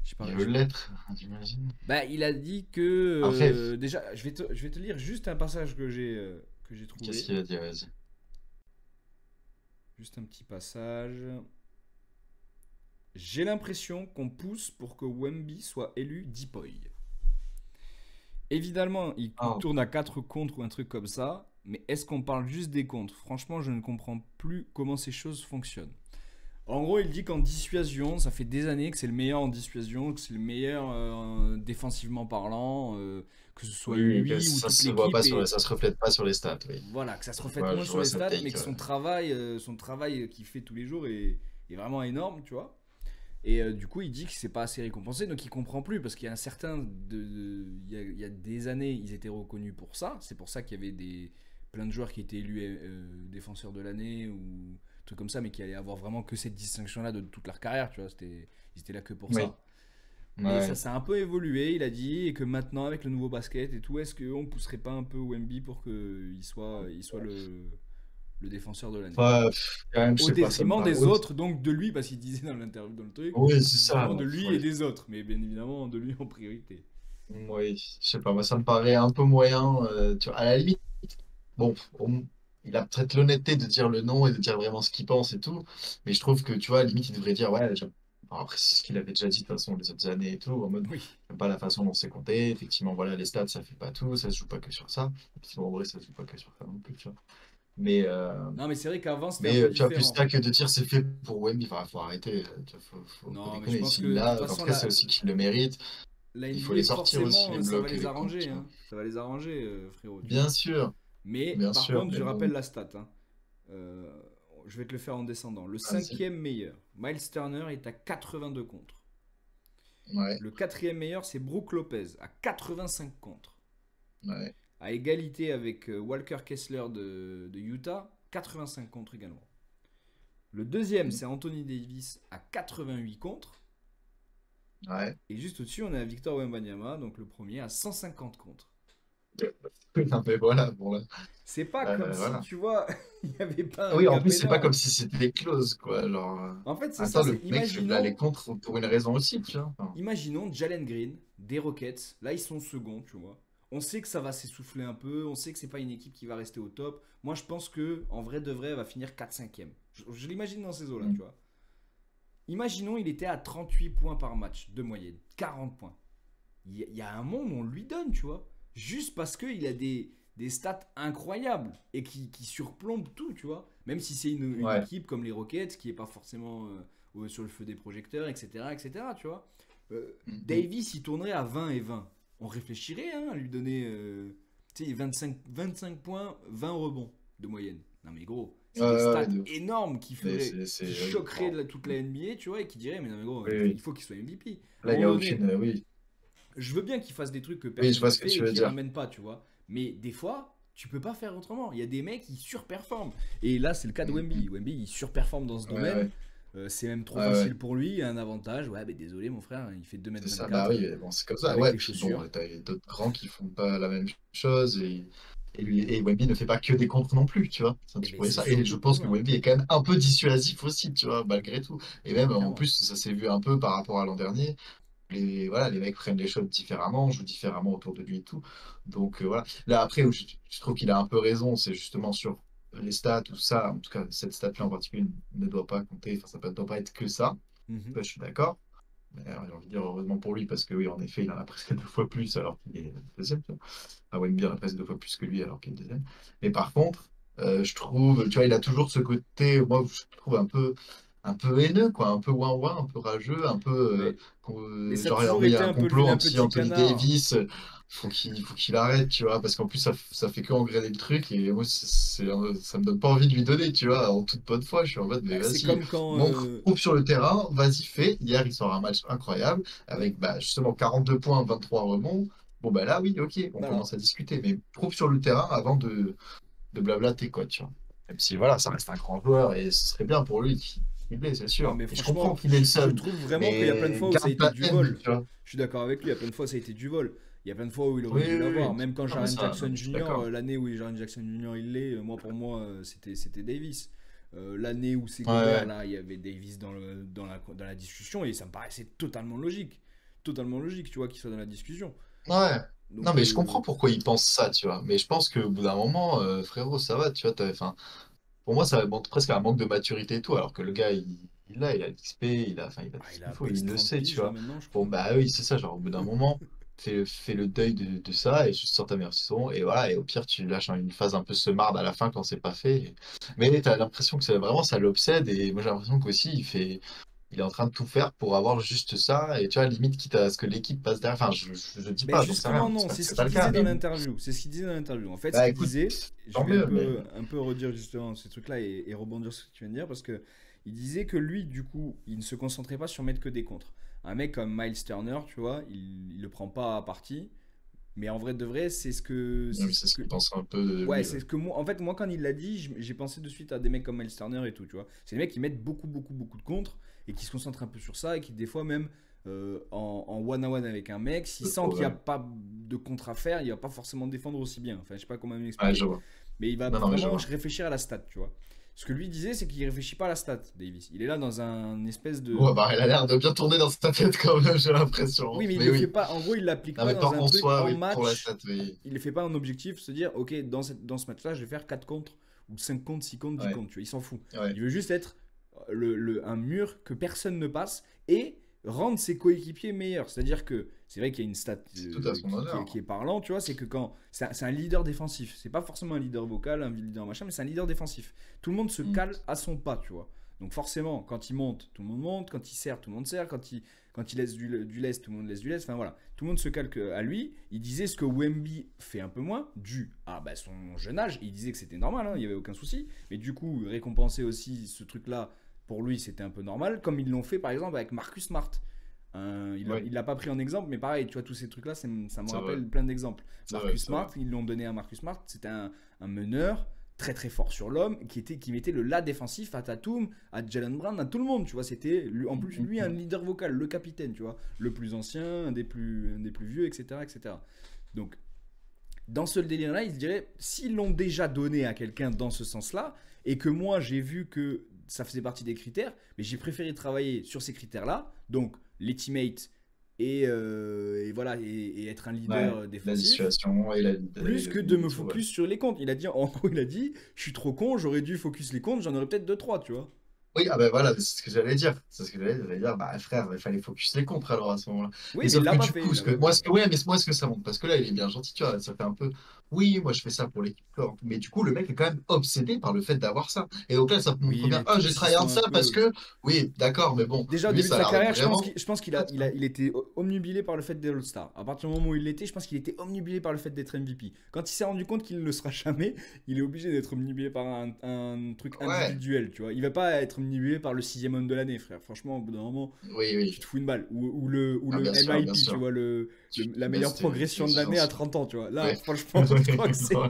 J'ai pas, il veut j'ai l'être, j'imagine. Bah, il a dit que Après, déjà, je vais te lire juste un passage que j'ai qu'est-ce trouvé, qu'il a dit? Vas-y. juste un petit passage. J'ai l'impression qu'on pousse pour que Wemby soit élu Deepoy. Évidemment, il Ah, tourne à 4 contre ou un truc comme ça, mais est-ce qu'on parle juste des contre? Franchement, je ne comprends plus comment ces choses fonctionnent. En gros, il dit qu'en dissuasion, ça fait des années que c'est le meilleur en dissuasion, que c'est le meilleur défensivement parlant, que ce soit oui, oui, que lui ou ça toute se voit pas l'équipe. sur Et ça se reflète pas sur les stats, oui. voilà, que ça se reflète moins Je sur vois les sa stats, mais take. que son travail qu'il fait tous les jours est vraiment énorme, tu vois. Et du coup, il dit que c'est pas assez récompensé, donc il comprend plus parce qu'il y a un certain il y a des années, ils étaient reconnus pour ça. C'est pour ça qu'il y avait plein de joueurs qui étaient élus défenseurs de l'année ou trucs comme ça, mais qui allaient avoir vraiment que cette distinction-là de toute leur carrière, tu vois. Ils étaient là que pour Oui, ça. Mais ça, ouais. ça a un peu évolué, il a dit, et que maintenant, avec le nouveau basket et tout, est-ce qu'on pousserait pas un peu Wemby pour qu'il soit le défenseur de l'année? Ouais, quand même, je Au sais pas, ça me détriment paraît. des Oui, autres, donc de lui, parce qu'il disait dans l'interview, dans le truc, oui, c'est au ça. détriment de lui et Oui, des autres, mais bien évidemment de lui en priorité. oui, je sais pas, moi, ça me paraît un peu moyen. Tu vois, à la limite, bon, il a peut-être l'honnêteté de dire le nom et de dire vraiment ce qu'il pense et tout, mais je trouve que, tu vois, à la limite, il devrait dire, ouais, bon, après, c'est ce qu'il avait déjà dit de toute façon les autres années et tout, en mode, Oui. j'aime pas la façon dont c'est compté, effectivement, voilà, les stats, ça fait pas tout, ça se joue pas que sur ça. Et puis, bon, en vrai, ça se joue pas que sur ça non plus, tu vois. Mais, Non, mais c'est vrai qu'avant c'était un peu tu vois, plus différent. ça que de dire c'est fait pour Wemby, enfin, faut arrêter, tu vois, faut pas Non, mais je déconner. pense S'il que de toute l'a, en tout façon, cas, c'est aussi qu'il le mérite. la Il faut les NBA, sortir aussi, forcément, les ça va blocs et les les comptes, arranger, tu vois. hein. Ça va les arranger, frérot, tu Bien vois. sûr, Mais bien par sûr, contre, mais je rappelle bon, la stat, hein. Je vais te le faire en descendant. Le vas-y. cinquième meilleur Miles Turner est à 82 contre. Ouais, Le quatrième meilleur, c'est Brook Lopez à 85 contre. ouais. À égalité avec Walker Kessler de Utah, 85 contre également. Le deuxième, c'est Anthony Davis à 88 contre. Ouais. Et juste au-dessus, on a Victor Wembanyama, donc le premier, à 150 contre. Non, mais voilà, bon là. C'est pas comme si, Voilà. tu vois, il n'y avait pas un Oui, en plus, gap c'est pas comme énorme. si c'était close, quoi. En fait, c'est ça, Attends, c'est le mec fait aller contre pour une raison aussi, tu vois. imaginons Jalen Green, des Rockets, là ils sont seconds, tu vois. On sait que ça va s'essouffler un peu, on sait que c'est pas une équipe qui va rester au top. Moi je pense que en vrai de vrai, elle va finir 4-5e. Je l'imagine dans ces eaux-là, tu vois. Imaginons il était à 38 points par match de moyenne, 40 points. Il y a un monde, on lui donne, tu vois. Juste parce qu'il a des stats incroyables et qui surplombe tout, tu vois. Même si c'est une Ouais. équipe comme les Rockets qui est pas forcément sur le feu des projecteurs, etc., tu vois. Mhm. Davis, il tournerait à 20 et 20. On réfléchirait hein, à lui donner 25 points, 20 rebonds de moyenne. Non mais gros, c'est des Ouais, stats de ouf. énormes qui Mais feraient, qui oui, choqueraient bon. toute la NBA, tu vois, et qui diraient mais non mais gros, Oui, oui. il faut qu'il soit MVP. À un Là, il n'y moment a donné, aucune. Oui. je veux bien qu'il fasse des trucs que Oui, je personne vois ne ce que fait tu et veux qu'il dire. ramène pas, tu vois. Mais des fois, tu peux pas faire autrement. Il y a des mecs qui surperforment. Et là, c'est le cas de Mhm. Wemby. Wemby, il surperforme dans ce Ouais, domaine. ouais. C'est même trop Ouais, ouais. facile pour lui. Il a un avantage. Ouais, mais désolé, mon frère, il fait C'est ça. Bah 2,24 m oui, bon, c'est comme ça. avec Ouais, les puis chaussures. bon, t'as d'autres grands qui font pas la même chose et Wemby ne fait pas que des contres non plus, tu vois. C'est un Et petit ben peu c'est ça. Et je surtout pour pense que ça. Wemby est quand même un peu dissuasif aussi, tu vois, malgré tout. Et même en Clairement. plus, ça s'est vu un peu par rapport à l'an dernier. Voilà, les mecs prennent les shots différemment, jouent différemment autour de lui et tout. Donc voilà. Là après, où je trouve qu'il a un peu raison, c'est justement sur les stats, tout ça. En tout cas, cette stat-là en particulier ne doit pas compter. Enfin, ça ne doit pas être que ça. Mhm. Ça, je suis d'accord. Mais j'ai envie de dire heureusement pour lui, parce que oui, en effet, il en a presque deux fois plus alors qu'il est deuxième. Tu vois. Enfin, Wemby en a presque deux fois plus que lui alors qu'il est deuxième. Mais par contre, je trouve, tu vois, il a toujours ce côté, moi, je trouve un peu haineux, quoi, un peu ouin-ouin, un peu rageux, un peu, Mais, mais ça a genre, toujours il y été a un un peu le complot vilain petit anti-Anthony canard. Davis, faut qu'il arrête, tu vois, parce qu'en plus, ça fait que engrainer le truc, et moi, ça me donne pas envie de lui donner, tu vois, en toute bonne foi, je suis en mode, mais Bah, c'est vas-y, comme quand. montre, prouve sur le terrain, vas-y, fais. Hier, il sort un match incroyable, avec bah, justement 42 points, 23 rebonds. Bon, bah là, oui, ok, on Voilà. commence à discuter, mais prouve sur le terrain avant de blablater, quoi, tu vois. Même si, voilà, ça reste un grand joueur et ce serait bien pour lui qu'il l'ait, c'est Non, sûr. mais Et je comprends franchement, qu'il ait le je seum, trouve vraiment qu'il y a plein de mais fois où ça a garde été ta du haine, vol. tu vois. Je suis d'accord avec lui, il y a plein de fois ça a été du vol. Il y a plein de fois où il Oui, aurait dû oui, l'avoir. oui. Même quand Non, mais Jaren ça, non, Jackson mais je suis Jr., d'accord. l'année où Jaren Jackson Jr. il l'est, moi pour moi, c'était Davis. L'année où c'est Ouais, Gobert, ouais. là, il y avait Davis dans la discussion et ça me paraissait totalement logique. Totalement logique, tu vois, qu'il soit dans la discussion. Ouais. Non, Donc, mais je comprends pourquoi il pense ça, tu vois. Mais je pense qu'au bout d'un moment, frérot, ça va, tu vois. Enfin, pour moi, ça montre presque un manque de maturité et tout, alors que le gars, il a l'XP, enfin, il a tout bah, ce il a qu'il un faut, peu il le X30 sait, tu piges là vois. maintenant, je Bon, crois. bah oui, c'est ça, genre, au bout d'un moment, fais le deuil de ça et juste sors ta meilleure saison, et voilà, et au pire, tu lâches une phase un peu semarde à la fin quand c'est pas fait. Mais t'as l'impression que vraiment, ça l'obsède, et moi, j'ai l'impression qu'aussi, il est en train de tout faire pour avoir juste ça, et tu vois, limite, quitte à ce que l'équipe passe derrière. Enfin, je dis Ben pas, j'en sais justement rien, non, j'espère c'est que ce c'est pas qu'il le cas, disait dans mais l'interview. C'est ce qu'il disait dans l'interview. En fait, ce bah qu'il écoute, disait, je tant vais mieux, mais. un peu redire justement ces trucs-là et rebondir sur ce que tu viens de dire parce que il disait que lui, du coup, il ne se concentrait pas sur mettre que des contres. Un mec comme Miles Turner, tu vois, il le prend pas à partie, mais en vrai de vrai, c'est Oui, ce c'est ce que qu'il pense un peu de ouais, lui. c'est ce que moi, en fait, moi quand il l'a dit, j'ai pensé de suite à des mecs comme Miles Turner et tout, tu vois. C'est des mecs qui mettent beaucoup de contres et qui se concentrent un peu sur ça et qui des fois même en one-on-one avec un mec, s'il sent qu'il n'y a Ouais, pas de contre à faire, il va pas forcément défendre aussi bien. Enfin, je sais pas comment ouais, je m'expliquer, vois. mais il va Non, non, mais je vraiment vois. réfléchir à la stat, tu vois. Ce que lui disait, c'est qu'il réfléchit pas à la stat, Davis. Il est là dans un espèce de. Ouais, bah, il a l'air de bien tourner dans sa tête quand même, j'ai l'impression, hein. Oui, mais il Mais le fait oui. pas. En gros, il l'applique Non, pas mais dans pas un en truc soi, en oui, pour la match. stat, oui. Il le fait pas en objectif, se dire, ok, dans ce match-là, je vais faire 4 contre, ou 5 contre, 6 contre, 10 Ouais, contre. Tu vois, il s'en fout. ouais. Il veut juste être un mur que personne ne passe et rendre ses coéquipiers meilleurs. C'est-à-dire que c'est vrai qu'il y a une stat C'est tout à son qui honneur. est parlant, tu vois, c'est que quand. C'est un leader défensif. C'est pas forcément un leader vocal, un leader machin, mais c'est un leader défensif. Tout le monde se Hmm. cale à son pas, tu vois. Donc forcément, quand il monte, tout le monde monte. Quand il sert, tout le monde sert. Quand il laisse du lest, tout le monde laisse du lest. Enfin voilà, tout le monde se calque à lui. Il disait ce que Wemby fait un peu moins, dû à bah, son jeune âge. Il disait que c'était normal, hein, il n'y avait aucun souci. Mais du coup, récompenser aussi ce truc-là pour lui, c'était un peu normal, comme ils l'ont fait par exemple avec Marcus Smart. Il l'a pas pris en exemple, mais pareil, tu vois, tous ces trucs-là, ça me C'est vrai. rappelle plein d'exemples. C'est vrai, Marcus c'est vrai. Smart, ils l'ont donné à Marcus Smart, c'était un meneur très très fort sur l'homme, qui mettait le là défensif à Tatum, à Jalen Brown, à tout le monde, tu vois, en plus lui un leader vocal, le capitaine, tu vois, le plus ancien, un des plus vieux, etc., etc. Donc, dans ce délire-là, il se dirait, s'ils l'ont déjà donné à quelqu'un dans ce sens-là, et que moi j'ai vu que ça faisait partie des critères, mais j'ai préféré travailler sur ces critères-là, donc les teammates et voilà, et être un Ouais, leader la défensif, situation et plus le que de but et me tout, ouais. focus sur les comptes. Il a dit, en gros, il a dit, je suis trop con, j'aurais dû focus les comptes, j'en aurais peut-être deux trois, tu vois. Oui, ah ben voilà, c'est ce que j'allais dire. C'est ce que j'allais dire. Bah frère, il fallait focus les contre alors à ce moment-là. Oui, Mais mais il sauf l'a que pas du fait, coup, il ce l'a que pas moi, fait. ce que ouais, mais moi, ce que ça montre, parce que là, il est bien gentil, tu vois, ça fait un peu. Oui, moi, je fais ça pour l'équipe. Mais du coup, le mec est quand même obsédé par le fait d'avoir ça. Et donc là, ça montre Oui, bien. mais Ah, j'ai tous, ils tryhard sont un ça parce peu. que. Oui, d'accord, mais bon, Déjà au lui, début de ça a sa l'air d'être carrière, vraiment. je pense qu'il Honnête, hein. il était omnubilé par le fait d'être All-Star. À partir du moment où il l'était, je pense qu'il était omnubilé par le fait d'être MVP. Quand il s'est rendu compte qu'il ne le sera jamais, il est obligé d'être omnubilé par un truc Ouais, individuel, tu vois. Il va pas être omnubilé par le sixième homme de l'année, frère. Franchement, au bout d'un moment, oui, tu oui. te fous une balle. Ou Ah, le bien MIP, tu sûr. vois, la Là, meilleure c'était progression de l'année à l'exigence. 30 ans, tu vois. Là, Oui. franchement, je crois que c'est.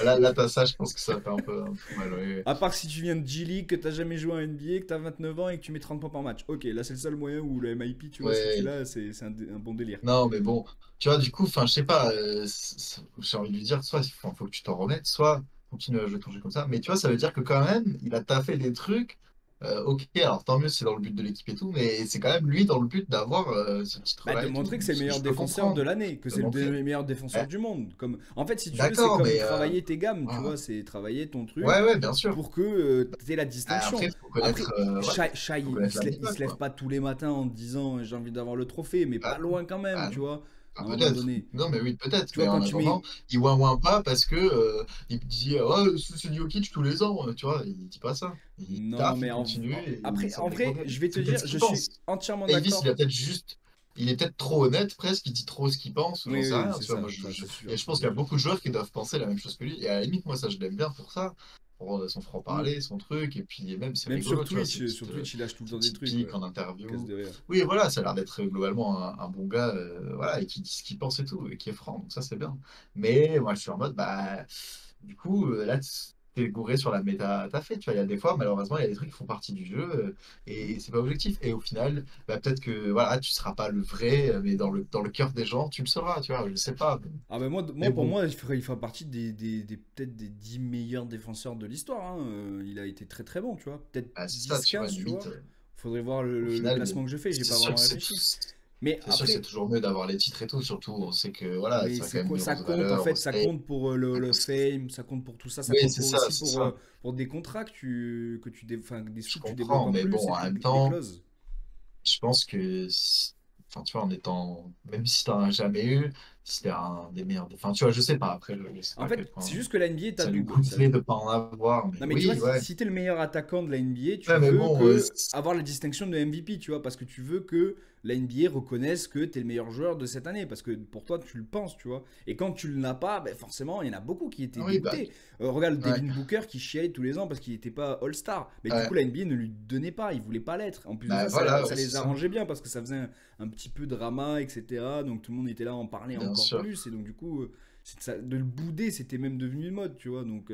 Là, t'as ça, je pense que ça fait un peu mal. Oui, oui. À part si tu viens de G-League, que t'as jamais joué à NBA, que t'as 29 ans et que tu mets 30 points par match. Ok, là c'est le seul moyen où le MIP, tu vois, si tu Ouais. l'as, c'est un bon délire. Non, mais bon, tu vois, du coup, enfin, je sais pas, j'ai envie de lui dire, soit faut que tu t'en remettes, soit continue à jouer ton jeu comme ça. Mais tu vois, ça veut dire que quand même, il a taffé des trucs. Ok, alors tant mieux, c'est dans le but de l'équipe et tout, mais c'est quand même lui dans le but d'avoir ce Bah, de titre-là et tout. montrer que c'est le Ce que meilleur je peux défenseur de comprendre, l'année, que de c'est montrer. le meilleur défenseur Eh, du monde. Comme... En fait, si tu veux, c'est d'accord, comme mais travailler tes gammes, tu voilà. vois, c'est travailler ton Ouais, truc ouais, bien sûr. pour que tu la distinction. Après, il faut connaître, Après, ouais, Shai, faut connaître la il diva, se lève quoi. pas tous les matins en te disant j'ai envie d'avoir le trophée, mais pas Ah, loin quand même, ah tu non. vois, à Ah, un moment peut-être. donné. Non, mais oui, peut-être. Tu vois, Mais quand en tu attendant, mets. il ouin pas parce que il dit oh, c'est Jokic tous les ans. Tu vois, il dit pas ça. Il Non, taffe, mais il continue et il après, sort en des gros vrai, gains. je vais te C'est peut-être dire, ce je qu'il suis pense. entièrement Davis, il a d'accord. peut-être juste. Il est peut-être trop honnête, presque. Il dit trop ce qu'il pense. J'en Oui, sais oui, rien. c'est Tu vois, ça, ça c'est et sûr, je ça pense c'est qu'il y a sûr. beaucoup de joueurs qui doivent penser la même chose que lui. Et à la limite, moi, ça, je l'aime bien pour ça. Pour son Hmm. franc-parler, son truc. Et puis, même, c'est Même rigolo, tu vois, ces Sur Twitch, il lâche tout le temps des petites trucs, piques ouais. en Il casse interview. de rire. Oui, voilà, ça a l'air d'être globalement un bon gars, voilà, et qui dit ce qu'il pense et tout, et qui est franc, donc ça c'est bien. Mais moi je suis en mode, bah, du coup, là, t'es gouré sur la méta, t'as fait, tu vois, il y a des fois, malheureusement, il y a des trucs qui font partie du jeu, et c'est pas objectif. Et au final, bah, peut-être que, voilà, tu seras pas le vrai, mais dans le cœur des gens, tu le seras, tu vois, je sais pas. Ah ben Mais pour bon, moi, il fait partie peut-être des 10 meilleurs défenseurs de l'histoire, hein. Il a été très très bon, tu vois. Peut-être bah, c'est ça, dix tu vois, quinze tu limite, vois. Faudrait voir au le final, classement que je fais, j'ai c'est pas sûr vraiment que réfléchi. Mais c'est sûr que c'est après, toujours mieux d'avoir les titres et tout, surtout, on sait que, voilà, mais ça a quand même une ça grosse compte en valeur, on fait, ça sait. compte pour le fame, ça compte pour tout ça, ça Oui, compte c'est pour ça, aussi c'est ça. pour des contrats enfin, des Je sous que tu débloques comprends, en mais plus bon, et en même des temps, clauses. je pense que, enfin, tu vois, en étant, même si t'en as jamais eu, si t'es un des meilleurs, enfin, tu vois, je sais pas, après, je sais pas En à quel fait, c'est point juste que la NBA est à ça lui double. coûterait de pas en avoir, mais Non, mais tu vois, oui, ouais. si t'es le meilleur attaquant de la NBA, tu Ouais, mais veux bon, avoir la distinction de MVP, tu vois, parce que tu veux que la NBA reconnaisse que t'es le meilleur joueur de cette année, parce que pour toi, tu le penses, tu vois. Et quand tu ne l'as pas, ben forcément, il y en a beaucoup qui étaient oui, bah, dégoûtés. Regarde ouais, Devin Booker qui chialait tous les ans parce qu'il n'était pas All-Star. Mais du coup, ouais, la NBA ne lui donnait pas, il voulait pas l'être. En plus de bah ça, voilà, ça ouais, c'est les ça, arrangeait bien parce que ça faisait un petit peu drama, etc. Donc tout le monde était là à en parler bien encore sûr. plus. Et donc du coup, de le bouder, c'était même devenu une mode, tu vois. Donc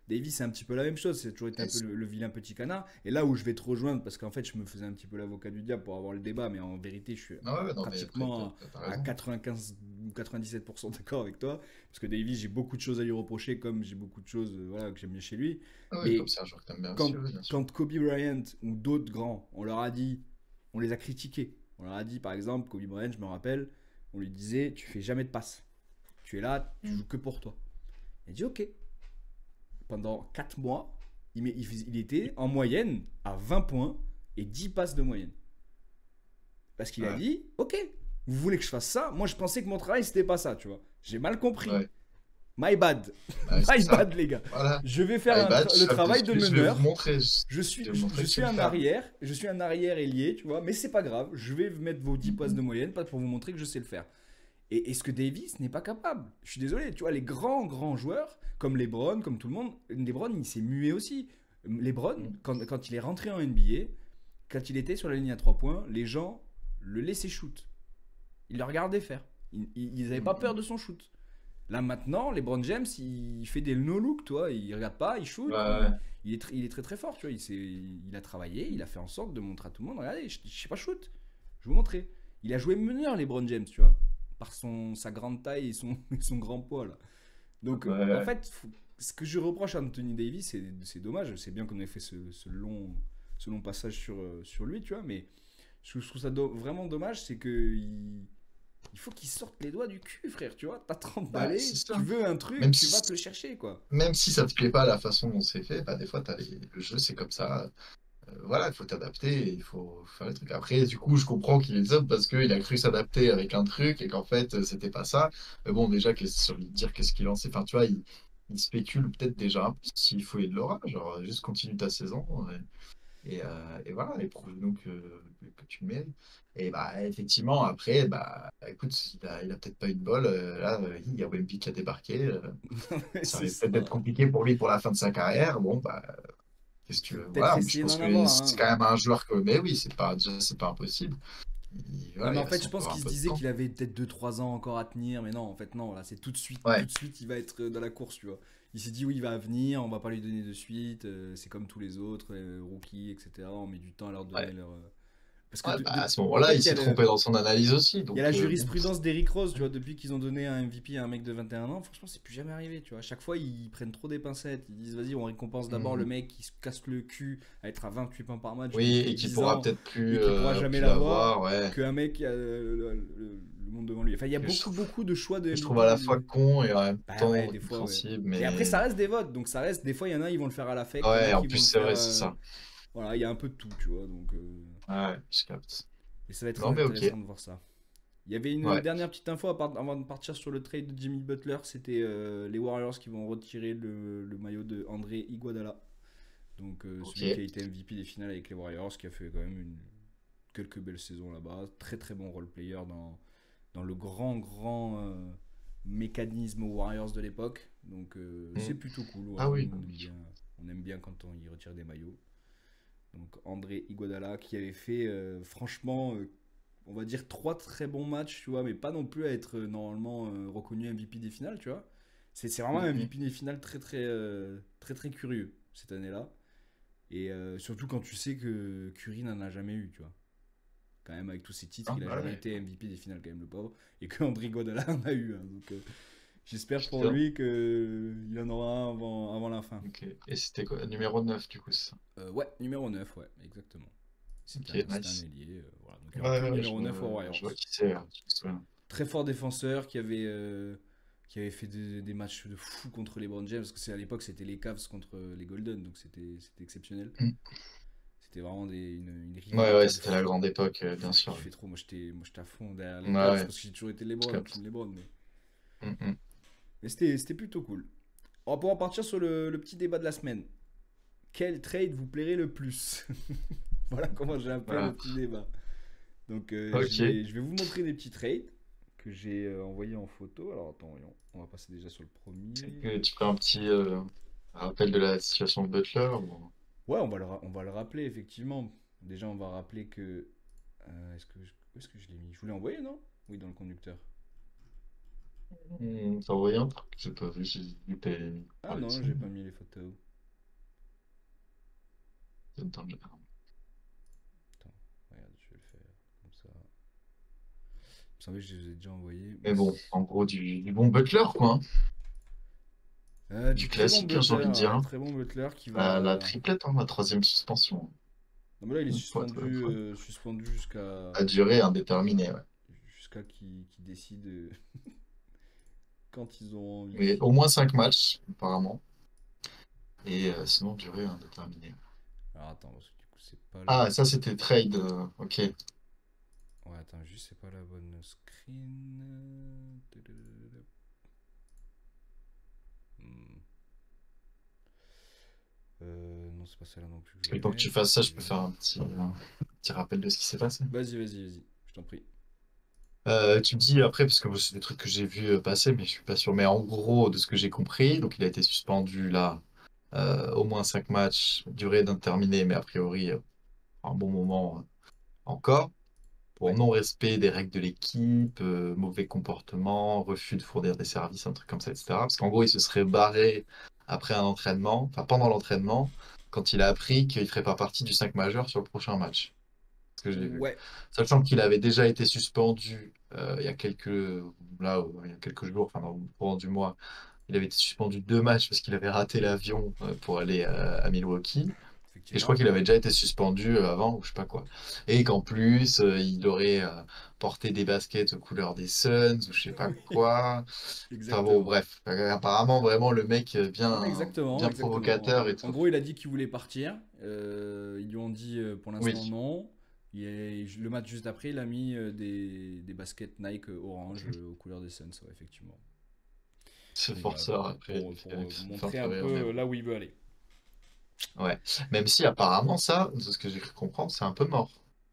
Davis, c'est un petit peu la même chose. C'est toujours été un Et peu le vilain petit canard. Et là où je vais te rejoindre, parce qu'en fait, je me faisais un petit peu l'avocat du diable pour avoir le débat, mais en vérité, je suis ah ouais, non, mais après, pratiquement t'as à raison. 95 ou 97% d'accord avec toi. Parce que Davis, j'ai beaucoup de choses à lui reprocher, comme j'ai beaucoup de choses voilà, que j'aime bien chez lui. Ah oui, comme Mais ça, je t'aime bien aussi, oui, bien sûr. quand Kobe Bryant ou d'autres grands, on leur a dit, on les a critiqués. On leur a dit, par exemple, Kobe Bryant, je me rappelle, on lui disait, tu fais jamais de passe. Tu es là, tu Mm. joues que pour toi. Il a dit, ok, pendant 4 mois, il était en moyenne à 20 points et 10 passes de moyenne. Parce qu'il a Ouais, dit, ok, vous voulez que je fasse ça? Moi, je pensais que mon travail, c'était pas ça, tu vois. J'ai mal compris. ouais, My bad. ouais, c'est My ça. bad, les gars. Voilà. Je vais faire Allez, bah, le chef travail de dessus, je vais vous meneur. montrer, je vais vous montrer Je que tu suis le fais. je suis un arrière ailier, tu vois, mais c'est pas grave. Je vais mettre vos 10 passes de moyenne, pas pour vous montrer que je sais le faire. Et ce que Davis n'est pas capable. Je suis désolé, tu vois, les grands joueurs, comme LeBron, comme tout le monde, LeBron, il s'est mué aussi. LeBron, Mm. quand il est rentré en NBA, quand il était sur la ligne à 3 points, les gens le laissaient shoot. Ils le regardaient faire. Ils n'avaient pas peur de son shoot. Là maintenant, LeBron James, il fait des no-look, toi. Il regarde pas, il shoot. Ouais. Il est très très fort, tu vois. Il a travaillé, il a fait en sorte de montrer à tout le monde, regardez, je sais pas shoot. Je vais vous montrer. Il a joué meneur, LeBron James, tu vois. Par sa grande taille et et son grand poids, là. Donc, en Ouais. fait, ce que je reproche à Anthony Davis, c'est dommage. C'est bien qu'on ait fait ce long passage sur lui, tu vois. Mais ce que je trouve ça vraiment dommage, c'est que il faut qu'il sorte les doigts du cul, frère. Tu vois, t'as 30 Bah, c'est balais, tu ça. veux un truc, Même tu vas si, te le chercher, quoi. même si ça te plaît pas la façon dont c'est fait, bah, des fois, le jeu, c'est comme ça. Voilà, il faut t'adapter, et il faut faire les trucs. Après, du coup, je comprends qu'il est up parce qu'il a cru s'adapter avec un truc et qu'en fait, c'était pas ça. Mais bon, déjà, sur lui dire qu'est-ce qu'il en sait. Enfin, tu vois, il spécule peut-être déjà un peu s'il faut de l'aura. Genre, juste continue ta saison. Et voilà, et prouve-nous que tu le mérites. Et bah, effectivement, après, bah, écoute, il a peut-être pas eu de bol. Là, il y a Wemby qui a débarqué. Ça C'est va ça. peut-être être compliqué pour lui pour la fin de sa carrière. Bon, bah, qu'est-ce que tu Faut veux? peut-être Voilà, je essayer pense d'en que avoir, c'est hein. quand même un joueur que. Mais oui, c'est pas impossible. Non, Voilà, mais il en fait, reste je pense encore un qu'il se peu de disait temps. qu'il avait peut-être 2 3 ans encore à tenir, mais non, en fait, non, là, c'est tout de suite, tout Ouais, de suite, il va être dans la course, tu vois. Il s'est dit, oui, il va venir, on va pas lui donner de suite, c'est comme tous les autres, rookies, etc. On met du temps à leur donner ouais. leur. Parce que, Ouais, bah, à ce en moment-là, fait, il s'est trompé dans son analyse aussi. il y a la Donc, bon. jurisprudence d'Eric Rose, tu vois, depuis qu'ils ont donné un MVP à un mec de 21 ans, franchement, c'est plus jamais arrivé, tu vois. À chaque fois, ils prennent trop des pincettes. Ils disent, vas-y, on récompense d'abord le Mhm. mec qui se casse le cul à être à 28 points par match Oui, depuis et qui 10 pourra ans peut-être et qui pourra jamais plus l'avoir l'avoir, ouais. qu'un mec qui a le monde devant lui. Enfin, il y a Que je beaucoup, trouve, beaucoup de choix de que je trouve à la fois MVP. con et en même Bah ouais, temps des fois, ouais. compréhensible, Et après, ça mais reste des votes, donc ça reste. Des fois, il y en a, ils vont le faire à l'affect, il y en a ouais, en qui plus, vont le c'est faire. vrai, c'est ça. Voilà, il y a un peu de tout, tu vois, donc. Ouais, je capte. Et ça va être très Non, mais ok. intéressant de voir ça. Il y avait une Ouais. dernière petite info avant de partir sur le trade de Jimmy Butler, c'était les Warriors qui vont retirer le maillot de André Iguodala. Donc Ok. celui qui a été MVP des finales avec les Warriors, qui a fait quand même quelques belles saisons là-bas. Très très bon role player dans le grand mécanisme aux Warriors de l'époque. Donc c'est Mm. plutôt cool. Ah Voilà, oui, nous bah oui. on aime bien quand on y retire des maillots. Donc André Iguodala qui avait fait franchement on va dire 3 très bons matchs, tu vois, mais pas non plus à être normalement reconnu MVP des finales, tu vois. C'est vraiment un Mhm. MVP des finales très très curieux cette année-là. Et surtout quand tu sais que Curry n'en a jamais eu, tu vois. Quand même, avec tous ses titres, Ah, il a bah jamais ouais. été MVP des finales, quand même, le pauvre. Et que André Iguodala en a eu, hein. Donc j'espère pour Putain. lui qu'il en aura un avant la fin. Ok. Et c'était quoi? Numéro 9 du coup, c'est ça. Ouais, numéro 9 ouais, exactement. Ok, C'était un nice. ailier, voilà. Donc il n'y aura plus de Ouais, ouais, numéro 9 aux je vois Warriors. qui c'est, hein, je me souviens. Très fort défenseur qui avait fait des matchs de fou contre les Brown James parce que c'est à l'époque c'était les Cavs contre les Golden donc c'était exceptionnel. Mm. C'était vraiment une Ouais, ouais, rivalité de c'était la fou. grande époque, bien Enfin, je sûr. kiffais trop. Moi j'étais à fond derrière Ouais, les Cavs ouais, parce que j'ai toujours été je LeBron, capte. team LeBron. Mm, mm. Mais c'était plutôt cool. On va pouvoir partir sur le petit débat de la semaine. Quel trade vous plairait le plus? Voilà comment j'ai appelé le Voilà. petit débat. Donc Ok. je vais vous montrer des petits trades que j'ai envoyés en photo. Alors attends, voyons. On va passer déjà sur le premier. Tu fais un petit rappel de la situation de Butler ou... Ouais, on va le rappeler effectivement. Déjà, on va rappeler que. Où est-ce que je l'ai mis? Je voulais envoyer, non? Oui, dans le conducteur. T'as envoyé un truc? J'ai pas vu, j'ai vu tes Ah non, relations. j'ai pas mis les photos. Attends, Attends, regarde, je vais le faire comme ça. Vous savez, je les ai déjà envoyés. mais bon, en gros, du bon Butler, quoi, hein. Du Du très bon classique, hein, j'ai Butler, envie de dire, ouais, hein. très bon Butler qui La va. triplette, hein, la troisième suspension. Non, mais là, il est Pour être suspendu, franc. suspendu jusqu'à À durée indéterminée, ouais. qu'il décide quand ils ont Mais envie. au moins 5 matchs, apparemment. Et sinon, durée indéterminée. Alors attends, parce que du coup, c'est pas le. Ah, ça, c'était trade. Ok. Ouais, attends, juste, c'est pas la bonne screen. Hmm. Non, c'est pas celle-là non plus que je Et pour que voulais. tu fasses ça, je peux Excusez-moi. faire un petit rappel de ce qui s'est passé. Vas-y, je t'en prie. Tu me dis après, parce que moi, c'est des trucs que j'ai vu passer, mais je suis pas sûr. Mais en gros, de ce que j'ai compris, donc il a été suspendu là, au moins 5 matchs, durée indéterminée, mais a priori, un bon moment encore, pour Ouais. non-respect des règles de l'équipe, mauvais comportement, refus de fournir des services, un truc comme ça, etc. Parce qu'en gros, il se serait barré après un entraînement, enfin pendant l'entraînement, quand il a appris qu'il ne ferait pas partie du 5 majeur sur le prochain match. Ce que j'ai vu. Ouais. Sachant qu'il avait déjà été suspendu il y a quelques jours, enfin dans le courant du mois, il avait été suspendu 2 matchs parce qu'il avait raté l'avion pour aller à Milwaukee. Et je crois Effectivement. qu'il avait déjà été suspendu avant, ou je sais pas quoi. Et qu'en plus, il aurait porté des baskets aux couleurs des Suns, ou je sais pas quoi. Enfin bon, Exactement. bref. Apparemment, vraiment, le mec Non, mais bien, exactement, bien exactement. provocateur et En tout. gros, il a dit qu'il voulait partir. Ils lui ont dit pour l'instant Oui, non. Le match juste après, il a mis des baskets Nike orange aux couleurs des Suns, ouais, effectivement. ce Donc voilà, forceur après, pour ça me fait un montrer peu un rire, mais peu bon. là où il veut aller. Ouais. Même si apparemment, ça, de ce que j'ai cru comprendre, c'est un peu mort.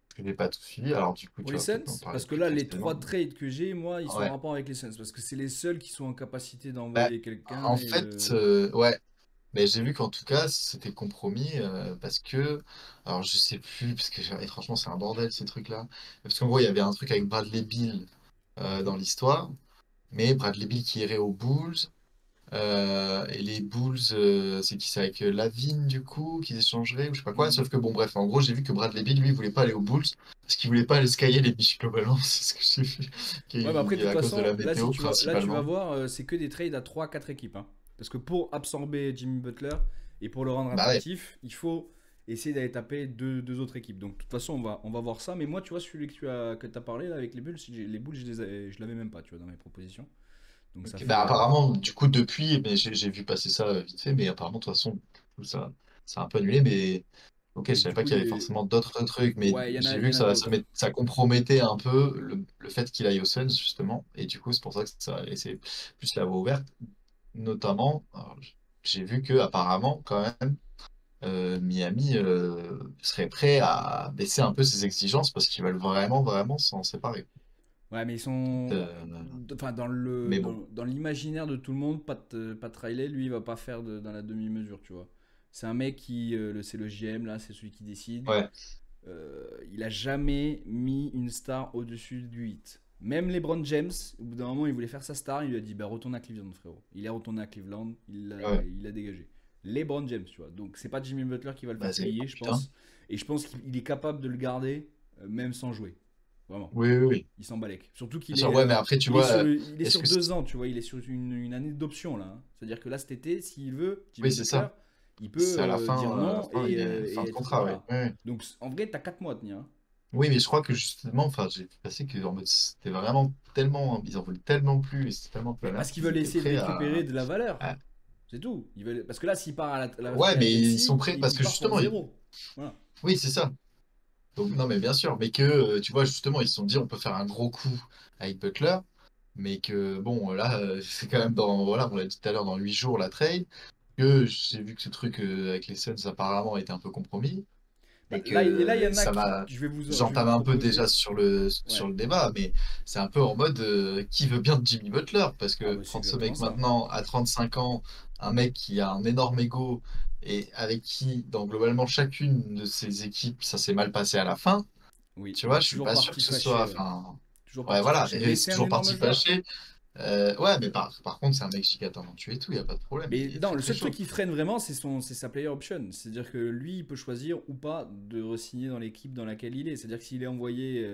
Parce que j'ai pas tout suivi, alors du coup, Pour tu les vas peut-être m'en Suns, parler parce que plus là, les trois précisément. trades que j'ai, moi, ils sont en Ouais. rapport avec les Suns. Parce que c'est les seuls qui sont en capacité Bah, d'envoyer quelqu'un. en fait, ouais. Mais j'ai vu qu'en tout cas, c'était compromis parce que, alors je sais plus, parce que et franchement, c'est un bordel ces trucs-là. Parce qu'en gros, il y avait un truc avec Bradley Beal dans l'histoire, mais Bradley Beal qui irait aux Bulls. Et les Bulls, c'est qui? C'est avec Lavine du coup, qu'ils échangeraient ou je sais pas quoi. Mhm. Sauf que bon, bref, en gros, j'ai vu que Bradley Beal, lui, il voulait pas aller aux Bulls parce qu'il voulait pas aller skyer les Michigan Balance, c'est ce que j'ai vu. Ouais, mais après, de toute À cause de la façon, météo, là, tu vas principalement. voir, c'est que des trades à trois quatre équipes, hein. Parce que pour absorber Jimmy Butler et pour le rendre Bah ouais. attractif, il faut essayer d'aller taper deux autres équipes. Donc, de toute façon, on va voir ça. Mais moi, tu vois, celui que tu as parlé là, avec les Bulls, les Bulls, je l'avais même pas, tu vois, dans mes propositions. Donc, ça Ok, bah fait. apparemment, du coup, depuis, mais j'ai vu passer ça vite fait, mais apparemment, de toute façon, tout ça, c'est un peu annulé, mais ok, je Et savais du pas coup, qu'il y avait forcément d'autres trucs, mais ouais, j'ai il vu y que en a d'autres. ça compromettait un peu le fait qu'il aille au Suns, justement, et du coup, c'est pour ça que ça a laissé plus la voie ouverte, notamment, alors, j'ai vu que apparemment, quand même, Miami serait prêt à baisser un peu ses exigences parce qu'ils veulent vraiment, vraiment s'en séparer. Ouais, mais ils sont. Euh, Enfin, mais bon, dans l'imaginaire de tout le monde, Pat Riley, lui, il va pas faire dans la demi-mesure, tu vois. C'est un mec qui. C'est le GM, là, c'est celui qui décide. ouais, Il a jamais mis une star au-dessus du 8. Même LeBron James, au bout d'un moment, il voulait faire sa star, il lui a dit bah, retourne à Cleveland, frérot. Il est retourné à Cleveland, ouais, il a dégagé. LeBron James, tu vois. Donc, c'est pas Jimmy Butler qui va le bah faire c'est, payer, oh, je putain. pense. Et je pense qu'il est capable de le garder, même sans jouer. Vraiment. Oui, oui, oui. Il s'en balèque. Surtout Bien sûr, ouais, mais après, tu vois, il est est-ce sur que 2 ans, tu vois. Il est sur une année d'option, là, hein. C'est-à-dire que là, cet été, s'il veut, Jimmy oui, c'est Butler, ça. il peut C'est dire à la non fin, il est et fin de être. contrat, oui. Voilà. Oui, oui. Donc, en vrai, t'as 4 mois à tenir, hein. Oui, mais je crois que justement, enfin, j'ai vu passer que en mode, c'était vraiment tellement, ils en voulaient tellement plus, et c'était tellement plus Mais la merde parce qu'ils qu'ils veulent étaient essayer de prêts récupérer de la valeur. à- C'est tout. Parce que là, s'il part à la free Ouais, mais ils sont agency, prêts parce il que part pour justement, zéro. Voilà. oui, c'est ça. Donc, non, mais bien sûr, mais que, tu vois, justement, ils se sont dit, on peut faire un gros coup avec Butler, mais que, bon, là, c'est quand même dans, voilà, on l'a dit tout à l'heure, dans 8 jours, la trade, que j'ai vu que ce truc avec les Suns apparemment était un peu compromis. Bah, Et là, il y que en a ça qui. m'a. Je vais vous J'entame un peu déjà proposer. sur Ouais. le débat, mais c'est un peu en mode qui veut bien de Jimmy Butler? Parce Ah, que bah, c'est prendre ce exactement mec ça. maintenant à 35 ans, un mec qui a un énorme ego et avec qui, dans globalement chacune de ses équipes, ça s'est mal passé à la fin, Oui, tu il vois, est je suis toujours pas sûr parti que ce soit. fâché, ouais. Enfin, Toujours ouais, parti voilà, fâché. et Mais c'est c'est un toujours énorme parti joueur. fâché. Ouais, mais par contre, c'est un mec giga talentueux et tout, il n'y a pas de problème, Mais il est non, très le très seul truc chaud. qui freine vraiment, c'est sa player option. C'est-à-dire que lui, il peut choisir ou pas de re-signer dans l'équipe dans laquelle il est. C'est-à-dire que s'il est envoyé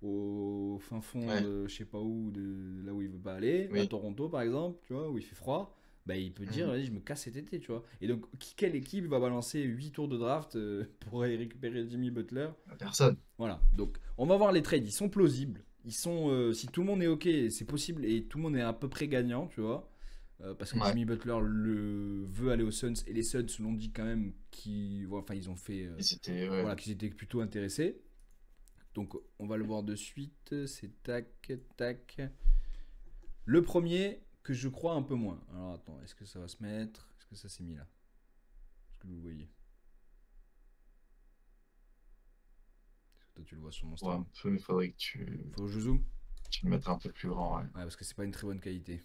au fin fond Ouais, de je sais pas où, de là où il veut pas aller, à oui. Toronto par exemple, tu vois, où il fait froid, bah, il peut dire, Mhm. vas-y, je me casse cet été, tu vois. Et donc, quelle équipe va balancer 8 tours de draft pour aller récupérer Jimmy Butler? Personne. Voilà. Donc, on va voir les trades. Ils sont plausibles. Si tout le monde est OK, c'est possible et tout le monde est à peu près gagnant, tu vois. Parce que Ouais. Jimmy Butler veut aller aux Suns et les Suns l'ont dit quand même enfin, ils ont fait Ils étaient. Ouais. voilà, qu'ils étaient plutôt intéressés. Donc, on va le voir de suite. C'est tac, tac. Le premier que je crois un peu moins. Alors, attends, est-ce que ça va se mettre? Est-ce que ça s'est mis là? Est-ce que vous voyez? Est-ce que toi, tu le vois sur mon Ouais, stream? un peu, il faudrait que Faut que je zoome? tu le mettes un peu plus grand. Ouais. Ouais, parce que c'est pas une très bonne qualité.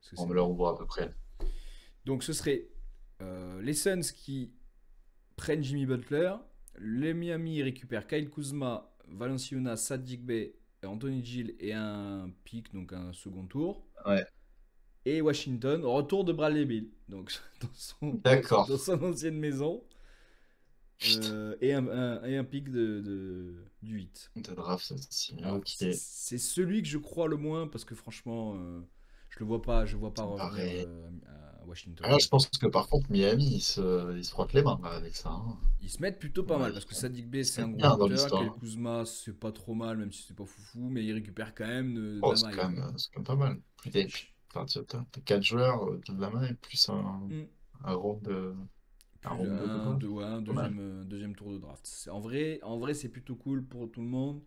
Parce que On c'est me le revoit à peu près. Donc ce serait Les Suns qui prennent Jimmy Butler. Les Miami récupèrent Kyle Kuzma, Valanciunas, Saddiq Bey, Anthony Gill et un pick, donc un second tour. Ouais, Et Washington, retour de Bradley Beal, donc d'accord. dans son ancienne maison. Putain, Et un pick du 8. de draft aussi. Alors, Ok. c'est celui que je crois le moins parce que franchement, je vois pas Ça me revenir paraît. à Washington. Ah, je pense que par contre, Miami, il se frotte les mains là, avec ça, hein. Ils se mettent plutôt pas Ouais, mal parce que Saddiq Bey ils se c'est un mettent gros bien dans shooter, Kyle l'histoire. Kuzma c'est pas trop mal même si c'est pas foufou, mais il récupère quand même de Oh, la maille quoi. c'est quand même pas mal. Enfin, t'as 4 joueurs de la main et plus Hmm. un round Plus de draft. ouais, Pas mal. deuxième tour de draft. En vrai c'est plutôt cool pour tout le monde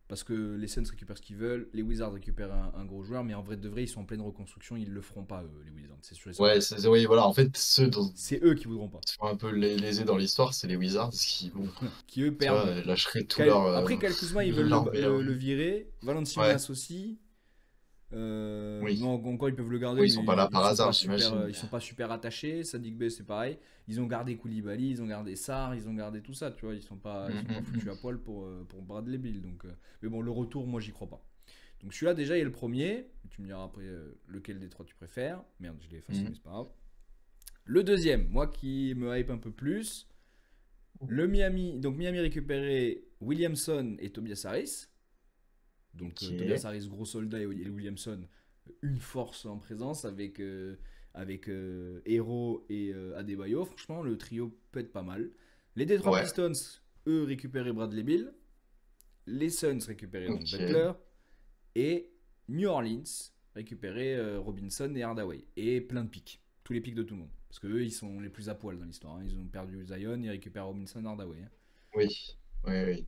parce que les Suns récupèrent ce qu'ils veulent, les Wizards récupèrent un gros joueur, mais en vrai de vrai ils sont en pleine reconstruction, ils le feront pas eux, les Wizards, c'est sûr et certain. Ouais, oui, voilà. En fait, ceux dont C'est eux qui voudront pas. ils sont un peu lésés dans l'histoire, c'est les Wizards qui, bon, Qui eux tu vois, perdent. lâcheraient tout leur, Après, Kyle Kuzma, ils veulent leur meilleur. le virer. Ouais, Valanciunas aussi. oui. Non, encore ils peuvent le garder, Oui, ils mais sont pas là par hasard, j'imagine. ils sont pas super attachés. Sadiq Bey, c'est pareil. Ils ont gardé Koulibaly, ils ont gardé Sarr, ils ont gardé tout ça, tu vois. Ils sont pas foutus à poil pour Bradley Beal. Donc, mais bon, le retour, moi, j'y crois pas. Donc celui-là, déjà, il y a le premier. Tu me diras après lequel des trois tu préfères. Merde, je l'ai effacé, Mhm. mais c'est pas grave. Le deuxième, moi qui me hype un peu plus. Le Miami, donc Miami récupéré Williamson et Tobias Harris. Donc Tobias Ok. Harris, gros soldat, et Williamson, une force en présence avec Hero et Adebayo. Franchement, le trio peut être pas mal. Les Detroit Ouais. Pistons, eux, récupéraient Bradley Beal. Les Suns récupéraient donc Ok. Butler. Et New Orleans récupérait Robinson et Hardaway. Et plein de pics. Tous les pics de tout le monde. Parce que eux, ils sont les plus à poil dans l'histoire, hein. Ils ont perdu Zion, ils récupèrent Robinson et Hardaway, hein. Oui. Oui, oui.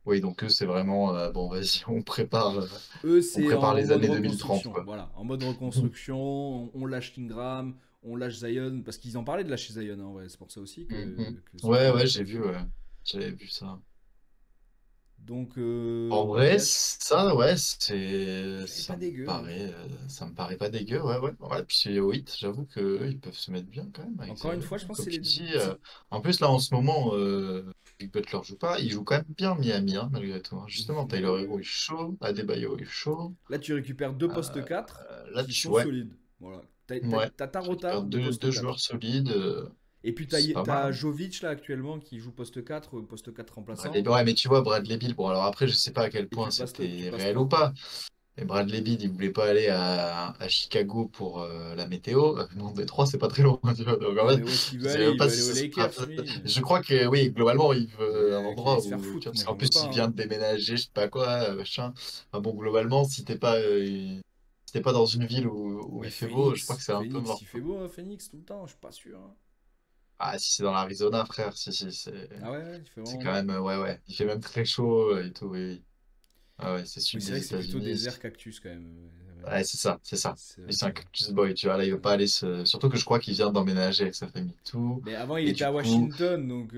Oui, donc eux, c'est vraiment, bon, vas-y, Eux, on c'est prépare en les mode années 2030, reconstruction. quoi. Voilà, en mode reconstruction. On lâche Ingram, on lâche Zion. Parce qu'ils en parlaient de lâcher Zion, hein, ouais. C'est pour ça aussi Mhm. que ça Ouais, traîne un ouais, peu j'ai le vu, truc. ouais. J'avais vu ça. Donc, En vrai, ouais, ça, ouais, c'est pas dégueu, hein. ça me paraît pas dégueu, ouais, ouais. Ouais, puis c'est au hit, j'avoue que ils peuvent se mettre bien quand même avec Encore une Zion, fois, je pense que comme c'est tu les deux. dis. En plus, là, en ce moment, vu que Butler joue pas, il joue quand même bien Miami, hein, malgré tout, hein. Justement, Tyler Hero est Ouais. chaud, Adebayo est chaud. Là, tu récupères deux postes Euh, 4 là, qui sont ouais, solides. Voilà. ouais. T'as ta Tu récupères rota de poste deux 4. joueurs solides, Et puis c'est pas mal, t'as hein. Jovic là actuellement qui joue poste 4 remplaçant. Ouais, mais tu vois, Bradley Beal, bon, alors après, je sais pas à quel Et point tu c'était le passes réel ou 3. pas. Et Bradley Beal, il voulait pas aller à Chicago pour la météo. Non, Détroit, c'est pas très loin, tu vois. Donc en Non, fait, mais où est-ce qu'il je veut sais aller? même Il pas veut si aller aux ce sera. Lakers, lui. Je crois que oui, globalement, il veut un Qu'il aille endroit se faire où, tu vois, foutre. parce Moi, qu'en j'en veux plus, pas, il hein. vient de déménager, je sais pas quoi, machin. Enfin bon, globalement, si t'es pas dans une ville où Ouais, il fait beau, je crois Phoenix. que c'est un peu Phoenix, mort, il quoi. fait beau, hein, Phoenix, tout le temps. Je suis pas sûr, hein. Ah, si c'est dans l'Arizona, frère, si, Ah ouais, il fait c'est vraiment quand beau. même, ouais, ouais. Il fait même très chaud et tout, oui, oui. Ah ouais, c'est Oui, sud c'est vrai des que c'est plutôt États-Unis. désert cactus quand même. Ouais, c'est ça, c'est ça. C'est Lui, vrai c'est que. un cactus boy, tu vois. Là, il veut Ouais. pas aller se. Surtout que je crois qu'il vient d'emménager avec sa famille, tout. Mais avant, il Et était du à coup, Washington, donc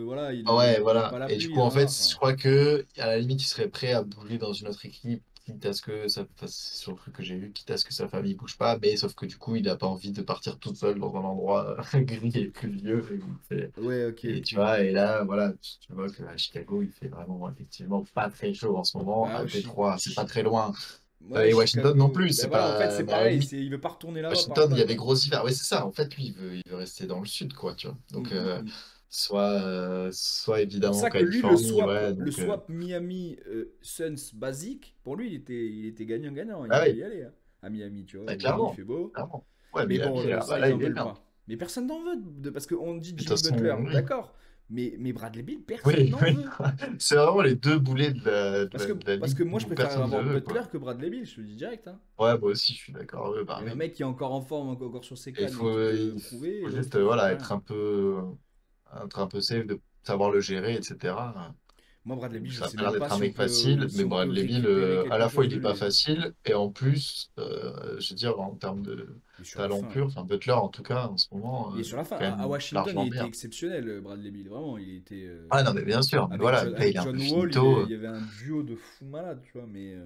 voilà, ouais, il aime voilà. pas la Et du pluie, coup, hein. en fait, je Enfin, crois que, à la limite, il serait prêt à bouger dans une autre équipe, quitte à ce que ça. Enfin, c'est sur le truc que j'ai vu, quitte à ce que sa famille bouge pas. Mais sauf que du coup, il a pas envie de partir tout seul dans un endroit gris et pluvieux. ouais, ok, Et tu ok. vois, et là, voilà, tu vois qu'à Chicago, il fait vraiment, effectivement, pas très chaud en ce moment. Bah, À Détroit, c'est pas très loin. ouais, Et Washington non Chicago. plus, Ben c'est voilà, en fait, pas. c'est Mais à la pareil. limite, Il veut pas retourner là-bas par Washington, il y balle, a des quoi. gros hivers. Oui, c'est ça. En fait, lui, il veut rester dans le sud, quoi, tu vois. Hum, Donc, hum, hum. soit C'est pour évidemment ça que lui, Californie, ouais. le Donc, swap Miami Suns basique, pour lui, il était gagnant-gagnant. Il ah voulait oui, y aller, hein. À Miami, tu vois. bah, Miami, il clairement. fait beau. Clairement. Ouais, Mais bon, Miami, ah, bah, ça, là, ils en il est veulent bien. pas. Mais personne n'en veut. Parce qu'on dit De toute Jimmy Butler, façon, oui. d'accord. Mais Bradley Beal, personne Oui, n'en oui. veut. C'est vraiment les deux boulets de la Parce ligue que moi, je où préfère personne ne avoir veut, Butler quoi. que Bradley Beal, je te le dis direct, hein. Ouais, moi aussi, je suis d'accord. Ouais, bah Et un oui. mec qui est encore en forme, encore sur ses Et cannes et qui peut il prouver, et faut l'autre, juste, il fout voilà, rien. être un peu safe, de savoir le gérer, etc. Moi, Bradley Beal, Donc je ça a sais pas l'air même pas d'être un mec facile, si mais on peut Bradley Beal, récupérer à quelque la fois chose il de est pas lui, hein. facile, et en plus, je veux dire, en termes de Et sur la talent fin. pur, enfin Butler en tout cas, en ce moment, Et sur la fin, quand à même Washington, il largement était bien. exceptionnel, Bradley Beal. Vraiment, il était. Ah non, mais bien sûr, mais voilà, là il Avec est un peu John Wall, finito. il y avait un duo de fou malade, tu vois. Mais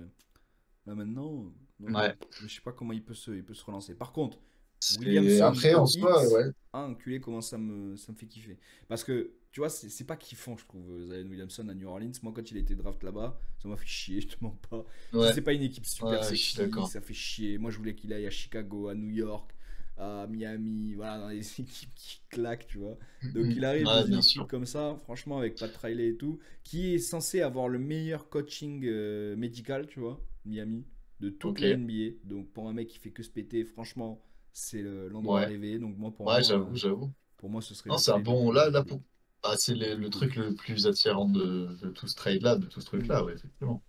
là maintenant, non, non. Ouais, Mais je sais pas comment il peut se relancer. Par contre, Williamson Après, au en soi, hit, ouais. ah, enculé, comment ça me fait kiffer. Parce que, tu vois, c'est pas kiffant, je trouve, Zion Williamson à New Orleans. Moi, quand il a été draft là-bas, ça m'a fait chier, je te mens pas. Tu sais, Ouais, c'est pas une équipe super ouais, je suis sexy, d'accord. ça fait chier. Moi, je voulais qu'il aille à Chicago, à New York, à Miami, voilà, dans les équipes qui claquent, tu vois. Donc, il arrive dans Ouais, une bien équipe sûr. comme ça, franchement, avec Pat Riley et tout, qui est censé avoir le meilleur coaching médical, tu vois, Miami, de toute Ok. la NBA. Donc, pour un mec qui fait que se péter, franchement, c'est l'endroit à Ouais. rêver. Donc, moi, Ouais, j'avoue, j'avoue. pour moi, ce serait Non, le c'est un trade bon. Là, c'est le plus le cool. truc le plus attirant de tout ce trade-là, de tout ce Hmm. truc-là, ouais, effectivement.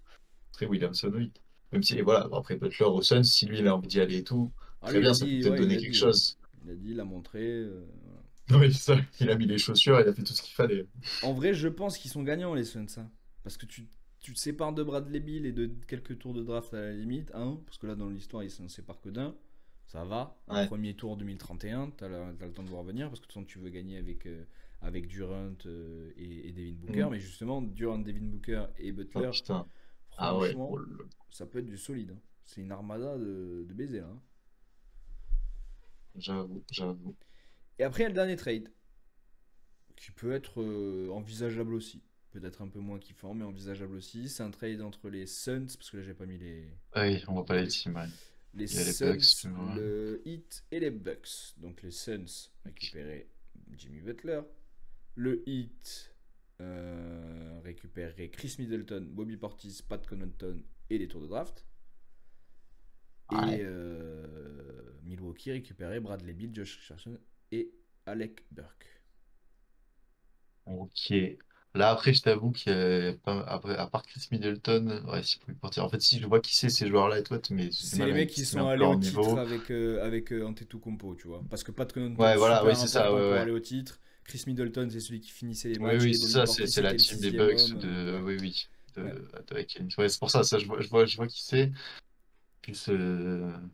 Très Williamson, oui. Même si, voilà, bon, après Butler au Suns, si lui il a envie d'y aller et tout, Ah, très lui, il a bien, ça peut dit, peut-être ouais, donner quelque ouais. chose. Il a dit, il a montré. Voilà. Oui, c'est ça. Il a mis les chaussures, il a fait tout ce qu'il fallait. En vrai, je pense qu'ils sont gagnants, les Suns, hein. Parce que tu te sépares de Bradley Beal et de quelques tours de draft à la limite, hein, parce que là, dans l'histoire, ils s'en séparent que d'un. Ça va. Un Ouais. premier tour 2031, t'as le temps de voir venir, parce que de toute façon, tu veux gagner avec Durant et Devin Booker. Mm. Mais justement, Durant, Devin Booker et Oh Butler, putain. Ah ouais. Oh franchement, là là. ça peut être du solide, hein. C'est une armada de baiser, là, hein. J'avoue, j'avoue. Et après, il y a le dernier trade, qui peut être envisageable aussi. Peut-être un peu moins kiffant, mais envisageable aussi. C'est un trade entre les Suns, parce que là j'ai pas mis Ah oui, on voit les pas les trucs. teams, ouais. Les Il y a les Bucks, Suns, tu vois. le Heat et les Bucks. Donc les Suns récupéraient Jimmy Butler. Le Heat récupérerait Chris Middleton, Bobby Portis, Pat Connaughton et les tours de draft. Et Ouais. Milwaukee récupérait Bradley Beal, Josh Richardson et Alec Burke. Ok. Là, après, je t'avoue qu'il y a pas, après, à part Chris Middleton, ouais, s'il pouvait partir. En fait, si je vois qui c'est ces joueurs-là et tout, mais j'ai du C'est mal les à mecs qui estimer sont un peu allés au leur titre niveau. avec Antetokounmpo, tu vois. Parce que Pat Connaughton, Ouais, voilà, oui, super c'est ça, ouais, important pour ouais. aller au titre. Chris Middleton, c'est celui qui finissait les Oui, matchs. oui, Et c'est Bobby ça, Portis, c'est la c'était le team des sixième Bucks homme. de, Ouais, oui, oui, ouais. avec Yanis. Ouais, c'est pour ça, je vois qui c'est. Plus,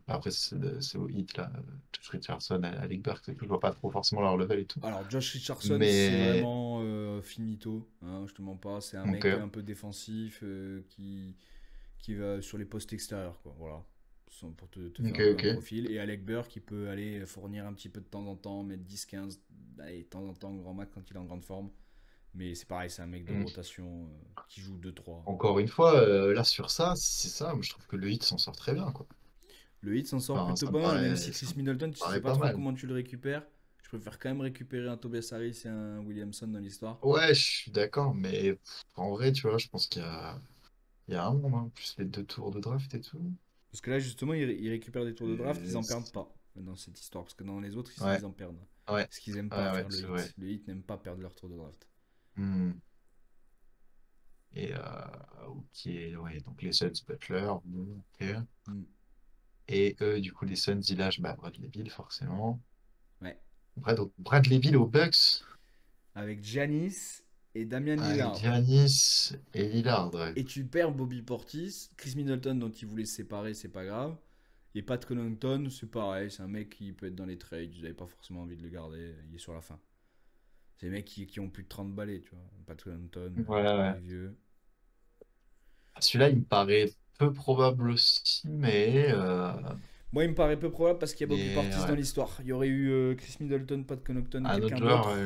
après, c'est au hit, là, Josh Richardson, Alec Burks, et tout, je vois pas trop forcément leur level et tout. Alors, Josh Richardson, c'est Mais, vraiment finito, hein, je te mens pas. C'est un ok, mec un peu défensif qui va sur les postes extérieurs, quoi. Voilà. Pour te faire ok, un peu un ok. profil. Et Alec Burke, qui peut aller fournir un petit peu de temps en temps, mettre 10-15, allez, de temps en temps, grand max quand il est en grande forme. Mais c'est pareil, c'est un mec de Hmm. rotation qui joue 2-3. Encore une fois, là, sur ça, si c'est ça, moi, je trouve que le hit s'en sort très bien, quoi. Le hit s'en sort Enfin, plutôt pas mal, même si ça Chris me Middleton, tu sais paraît pas pas trop mal. comment tu le récupères. Je préfère quand même récupérer un Tobias Harris et un Williamson dans l'histoire. Ouais, je suis d'accord, mais en vrai, tu vois, je pense il y a un monde, hein, plus les 2 tours de draft et tout. Parce que là, justement, ils récupèrent des tours de draft, ils Euh, en perdent c'est- pas dans cette histoire. Parce que dans les autres, ouais, ils en perdent. ouais, Parce qu'ils aiment pas ouais, faire le c'est vrai. hit. Le hit n'aime pas perdre leur tour de draft. Hmm. Et, ok, ouais, donc les Suns, Butler, bon, ok. Hmm. Et du coup, les Suns, ils lâchent bah, Bradley Beal, forcément. Ouais. Donc Bradley Beal aux Bucks, Avec Giannis et Damian avec Lillard. Giannis et Lillard, ouais. Et tu perds Bobby Portis, Chris Middleton dont ils voulaient se séparer, c'est pas grave. Et Pat Connaughton, c'est pareil, c'est un mec qui peut être dans les trades, ils n'avaient pas forcément envie de le garder, il est sur la fin. C'est des mecs qui ont plus de 30 balais, tu vois. Pat Connaughton, Ouais, ouais. il est vieux. Celui-là, il me paraît peu probable aussi, Moi, il me paraît peu probable parce qu'il y a Bobby mais Portis dans ouais. l'histoire. Il y aurait eu Chris Middleton, Pat Connaughton et Un autre quelqu'un joueur, d'autre,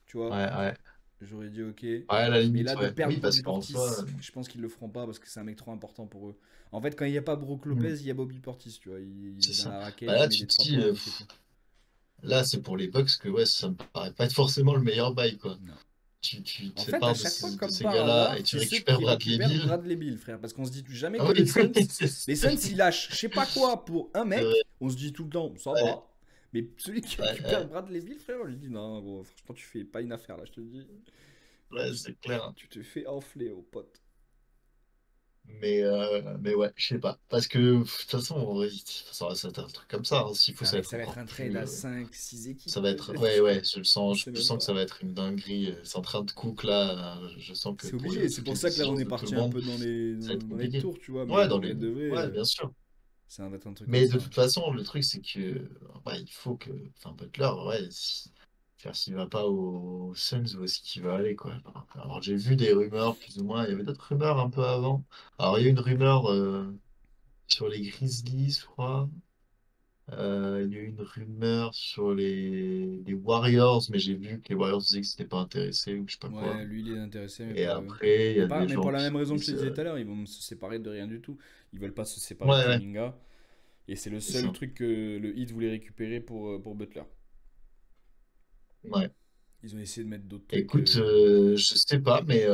tu vois. ouais, ouais. J'aurais dit ok. Ouais, à la Mais limite, là, de ouais. perdre Oui, parce Bobby qu'en soi, Portis, je pense qu'ils le feront pas parce que c'est un mec trop important pour eux. En fait, quand il n'y a pas Brook hmm, Lopez, il y a Bobby Portis, tu vois. Il c'est est dans ça. la Bah raquette, il là, met tu des te 3 dis, points, il fait tout. là, c'est pour les Bucks que ouais, ça me paraît pas être forcément le meilleur bail, quoi. Non. Tu te En fait, à sépares chaque fois, de comme ces par gars-là et hasard, tu c'est ceux récupères qui Bradley récupèrent Beal. Bradley Beal, frère. Parce qu'on se dit jamais Ah que les oui, Suns, oui, les Suns, ils lâchent je sais pas quoi pour un c'est vrai. mec, on se dit tout le temps, ça Ouais, va. Mais celui qui ouais, récupère ouais, Bradley Beal, frère, on lui dit non, gros, franchement, tu fais pas une affaire là, je te le dis. ouais, c'est clair. Tu te fais enfler, au pote. Mais ouais, je sais pas. Parce que, de toute façon, en vrai, ça va être un truc comme ça, hein. S'il faut, ça va être Ça va être encore un trade plus. à 5 6 Ça équipes, va être. Ouais, peut-être. ouais, On sait je même sens que pas. ça va être une dinguerie. C'est en train de cook là. Je sens que C'est pour obligé, c'est toutes pour les ça que là, on décisions est de tout le parti un monde, peu ça va être dans les compliqué. tours, tu vois. Mais Ouais, en vrai de vrai, Ouais, bien sûr. ça va être un truc comme Mais de ça. toute façon, le truc, c'est que ouais, il faut que. Enfin, Butler, ouais, s'il va pas aux Suns, où est-ce qu'il va aller, quoi. Alors, j'ai vu des rumeurs, plus ou moins. Il y avait d'autres rumeurs un peu avant. Alors, il y a eu une rumeur sur les Grizzlies, je crois. Il y a eu une rumeur sur les Warriors, mais j'ai vu que les Warriors disaient que c'était pas intéressé ou je sais pas quoi. Ouais, lui, il est intéressé, mais Et pas eux. après, il y a des Mais pour gens la qui même raison que je te disent disais tout à l'heure, ils vont se séparer de rien du tout. Ils veulent pas se séparer de ouais, ouais, Kuminga. Et c'est le c'est seul ça. truc que le Heat voulait récupérer pour Butler. Ouais. Ils ont essayé de mettre d'autres trucs. Écoute, je sais pas, mais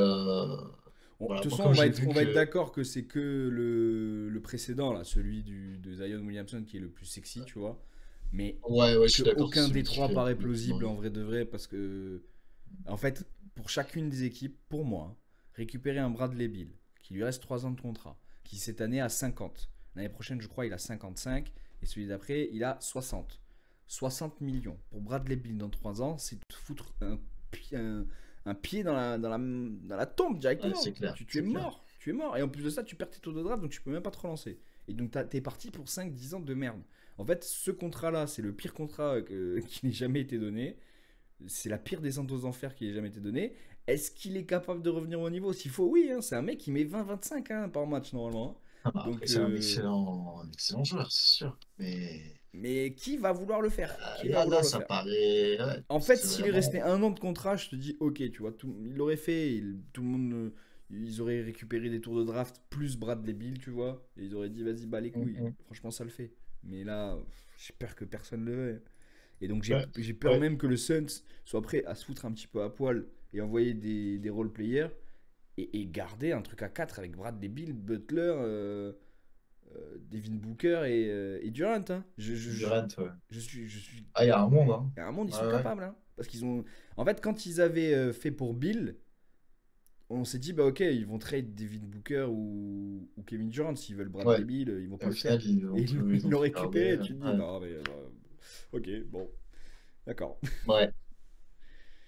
De voilà, toute moi façon, quand j'ai on vu va être que d'accord que c'est que le précédent, là, celui de Zion Williamson, qui est le plus sexy, tu vois. Mais ouais, ouais, je que suis d'accord, c'est aucun des celui qui trois fait un paraît peu le plus plausible marrer. en vrai de vrai, parce que, en fait, pour chacune des équipes, pour moi, hein, récupérer un Bradley Beal, qui lui reste 3 ans de contrat, qui cette année a 50. L'année prochaine, je crois, il a 55, et celui d'après, il a 60. 60 millions pour Bradley Beal dans 3 ans, c'est te foutre un pied dans la tombe Ouais, c'est directement. clair, Tu es c'est clair. mort. Tu es mort. Et en plus de ça, tu perds tes tours de draft, donc tu peux même pas te relancer. Et donc, t'es parti pour 5 10 ans de merde. En fait, ce contrat-là, c'est le pire contrat qui n'ait jamais été donné. C'est la pire descente aux enfers qui ait jamais été donnée. Est-ce qu'il est capable de revenir au niveau? S'il faut, oui. Hein, c'est un mec qui met 20-25 hein, par match, normalement. Ah bah, après, Donc, c'est un excellent joueur, c'est sûr. mais qui va vouloir le faire? Qui va Là, vouloir le ça faire? paraît. Ouais, En fait, c'est s'il est resté vraiment. 1 an de contrat, je te dis, ok, tu vois, il l'aurait fait. Tout le monde, ils auraient récupéré des tours de draft plus Bradley Beal, tu vois. Et ils auraient dit, vas-y, bah les couilles. Mhm. Franchement, ça le fait. Mais là, j'ai peur que personne ne le veuille. Et donc, Ouais, j'ai peur ouais. même que le Suns soit prêt à se foutre un petit peu à poil et envoyer des role-players et garder un truc à 4 avec Bradley Beal, Butler, Devin Booker et Durant. Hein. Durant, ouais. Je suis Ah, il y a un monde, hein. il y a un monde, ils sont Ouais, ouais. capables. Hein. Parce qu'ils ont. En fait, quand ils avaient fait pour Bill, on s'est dit, bah ok, ils vont trade Devin Booker ou Kevin Durant. S'ils veulent Ouais. Bradley Bill, ils vont Et pas au le faire. final, ils Et ont tout, ils ils ont l'ont tout récupéré. gardé. Et tu te dis, Ouais. non, mais. Ok, bon, d'accord. Ouais.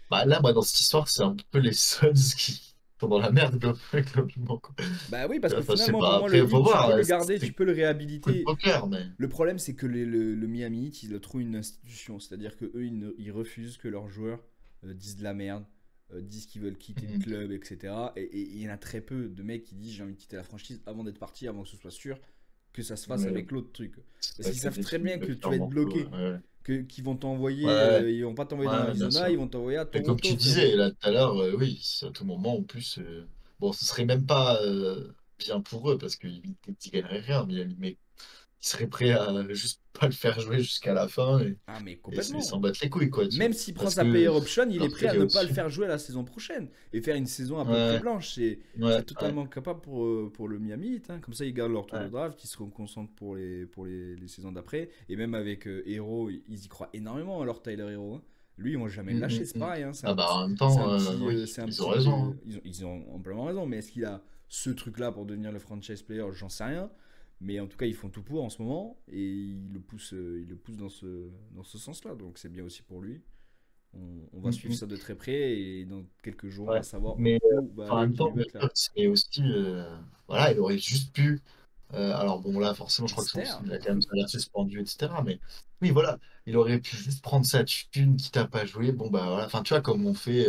Bah là, moi, dans cette histoire, c'est un peu les Suns qui sont dans la merde, globalement, quoi. Bah oui, parce que Enfin, je sais finalement, pour pas. moi, Après, le faut hit, tu voir. peux le garder, C'est tu peux le coup de réhabiliter. poker, mais. Le problème, c'est que le Miami Heat, ils le trouvent une institution. C'est-à-dire que eux, ils refusent que leurs joueurs disent de la merde, disent qu'ils veulent quitter le Mhm. club, etc. Et il y en a très peu de mecs qui disent j'ai envie de quitter la franchise avant d'être parti, avant que ce soit sûr que ça se fasse Mais avec l'autre truc. c'est Parce vrai qu'ils que savent des très bien que trucs tu vas être purement faux. bloqué, Ouais, qu'ils vont t'envoyer, ouais, ils vont pas t'envoyer dans ouais, bien l'Arizona, ils sûr. vont t'envoyer à Et comme tu Toronto, frérot. disais là tout à l'heure, oui, c'est à tout moment, en plus, bon, ce serait même pas bien pour eux parce qu'ils ne gagneraient rien, mais ils seraient prêts à juste pas le faire jouer jusqu'à la fin Ah, mais et s'en complètement. battre les couilles, quoi, tu vois. Même s'il prend Parce sa que player option, il est leur prêt à télé ne pas le au-dessus. faire jouer la saison prochaine et faire une saison à peu près Ouais, blanche. ouais, C'est ouais, totalement capable pour le Miami Heat. Hein. Comme ça, ils gardent leur tour de ouais. draft, ils se concentrent pour les saisons d'après. Et même avec Hero, ils y croient énormément, alors Tyler Hero. Hein. Lui, ils vont jamais le lâcher, c'est Mm. pareil. Hein. Ah bah en même temps, oui, C'est un ils ont petit. raison, hein. Ils ont amplement raison, mais est-ce qu'il a ce truc-là pour devenir le franchise player? J'en sais rien. Mais en tout cas, ils font tout pour en ce moment et ils le poussent dans ce sens-là. Donc c'est bien aussi pour lui. On va suivre Mm. ça de très près et dans quelques jours, on Ouais. va savoir Mais où va en aller même Jimmy temps, Butler. mais aussi, voilà, il aurait juste pu. Alors bon, là, forcément, je crois que Mystère. il a quand même salaire suspendu, etc. Mais oui, voilà, il aurait pu juste prendre sa thune, quitte à pas jouer. Bon, bah voilà, enfin, tu vois, comme on fait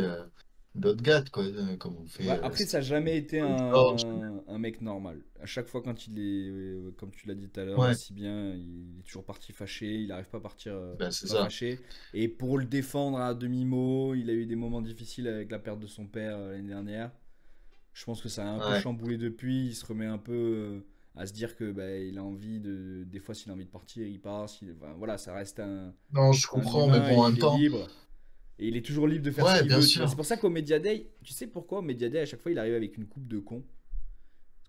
d'autres gars, quoi, comme on fait Ouais, après, ça n'a Steve jamais été Paul George. un mec normal. À chaque fois, quand il est, comme tu l'as dit tout à l'heure, Ouais, si bien, il est toujours parti fâché. Il n'arrive pas à partir bah, c'est pas ça. fâché. Et pour le défendre à demi-mot, il a eu des moments difficiles avec la perte de son père l'année dernière. Je pense que ça a un peu Ouais. chamboulé depuis. Il se remet un peu à se dire que bah, il a envie de. Des fois, s'il a envie de partir, il part. Enfin, voilà, ça reste Non, je un comprends, mais humain bon, et en même il est temps, libre. Et il est toujours libre de faire ce ouais, qu'il bien veut, tu vois. C'est sûr. pour ça qu'au Media Day, tu sais pourquoi au Media Day, à chaque fois, il arrive avec une coupe de con.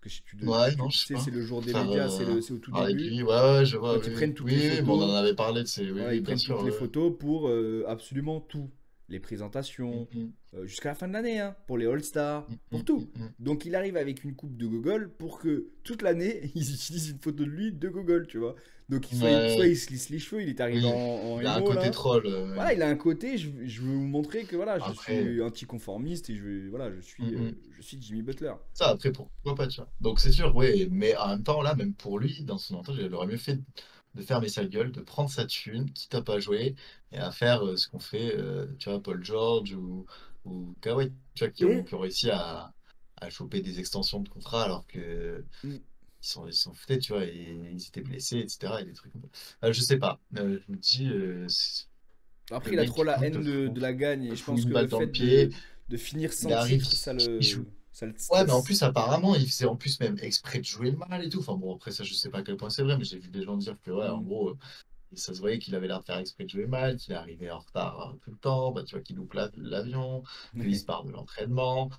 Parce que si Ouais, non, tu je sais sais, pas. c'est le jour des Faire médias, c'est au tout parler de début. lui, ouais, ouais, je vois, Quand oui, ils oui. prennent toutes Oui, les oui, mais on en photos, avait parlé de ces. Oui, voilà, oui, ils bien prennent toutes sûr, les ouais. photos pour absolument tout. Les présentations, Mm, jusqu'à la fin de l'année, hein, pour les All-Stars, pour tout. mm. Donc il arrive avec une coupe de Gogol pour que toute l'année, ils utilisent une photo de lui de Gogol, tu vois. Donc soit Ouais, il se lisse les cheveux, il est arrivé oui, en il a un émo côté là. troll, Voilà, ouais. il a un côté, je veux vous montrer que voilà, je Après, suis anticonformiste et voilà, mm. je suis Jimmy Butler. Ça, après, pourquoi pas, tu vois. Donc, c'est sûr, ouais, mais en même temps, là, même pour lui, dans son entourage, il aurait mieux fait de fermer sa gueule, de prendre sa thune, quitte à pas jouer, et à faire ce qu'on fait, tu vois, Paul George ou Kawhi, tu vois, qui ont réussi à choper des extensions de contrat, alors que, Mm. ils s'en foutaient, tu vois, et ils étaient blessés, etc. Et des trucs comme ça. Je sais pas. Je me dis, Après, le il a trop mec, la quand il haine de la gagne, te et je fout pense une que le balle dans fait le pied, de finir il sans arrive, titre, il joue. ça le Ouais, mais en stresse. plus, apparemment, il faisait en plus même exprès de jouer mal et tout. Enfin bon, après ça, je sais pas à quel point c'est vrai, mais j'ai vu des gens dire que, ouais, en Hmm. gros, ça se voyait qu'il avait l'air de faire exprès de jouer mal, qu'il arrivait en retard tout le temps, bah, tu vois, qu'il loupe l'avion, qu'il se part de l'entraînement,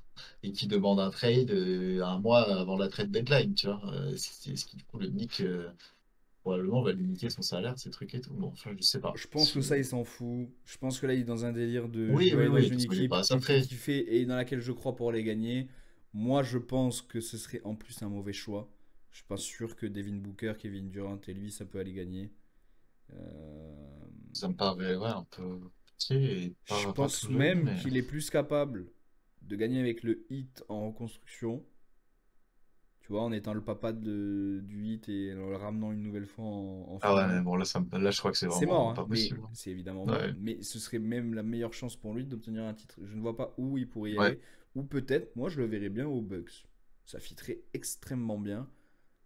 et qu'il demande un trade un mois avant la trade deadline, tu vois. C'est ce qui, du coup, le nick, probablement, va limiter son salaire, ces trucs et tout. Bon, enfin, je sais pas. Je pense que ça, il s'en fout. Je pense que là, il est dans un délire de je Oui, veux oui, aller dans oui, de une toute façon, il est équipe pas à qui ça me fait près. kiffer et dans laquelle je crois pour les gagner. Moi, je pense que ce serait en plus un mauvais choix. Je suis pas sûr que Devin Booker, Kevin Durant et lui, ça peut aller gagner. Euh, Ça me paraît, ouais, un peu petit et Je pas pense tout joli, même mais. qu'il est plus capable de gagner avec le Heat en reconstruction. Tu vois, en étant le papa du Heat et en le ramenant une nouvelle fois en Ah ouais, mais finale. bon, là, là, je crois que c'est C'est mort, vraiment hein, pas mais possible. c'est évidemment mort. Ouais, Mais ce serait même la meilleure chance pour lui d'obtenir un titre. Je ne vois pas où il pourrait y ouais. aller. Ou peut-être, moi, je le verrais bien aux Bucks. Ça fitterait extrêmement bien.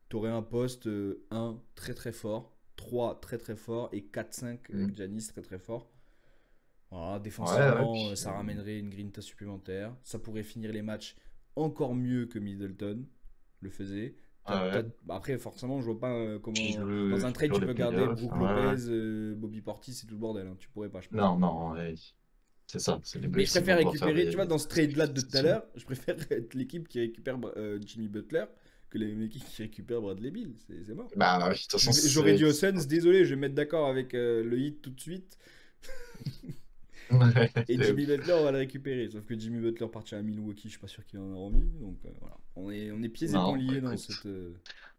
Tu aurais un poste 1 très très fort, 3 très très fort et 4-5 Mm. avec Giannis très très fort. Voilà, Ouais, ouais, défensivement, puis, ça ramènerait une grinta supplémentaire. Ça pourrait finir les matchs encore mieux que Middleton le faisait. ouais. Bah après, forcément, je vois pas Puis comment. Dans un trade, sur tu les peux garder playoffs, Brook ouais, ouais. Lopez, Bobby Portis et tout le bordel, hein. Tu pourrais pas, je pense. Non, non, ouais. C'est ça, c'est les Mais je Bucks, ils vont préfère devoir faire récupérer, tu vois, des dans ce trade-là de tout à sacrifices. l'heure, je préfère être l'équipe qui récupère Jimmy Butler que l'équipe qui récupère Bradley Beal. C'est mort. Bah, ouais, de toute façon, J'aurais c'est. dit aux Suns, désolé, je vais me mettre d'accord avec le hit tout de suite. Ouais, Et Jimmy Butler, on va le récupérer. Sauf que Jimmy Butler partir à Milwaukee, je suis pas sûr qu'il en a envie. Donc voilà. On est pieds et poings non, bah, liés dans écoute. cette.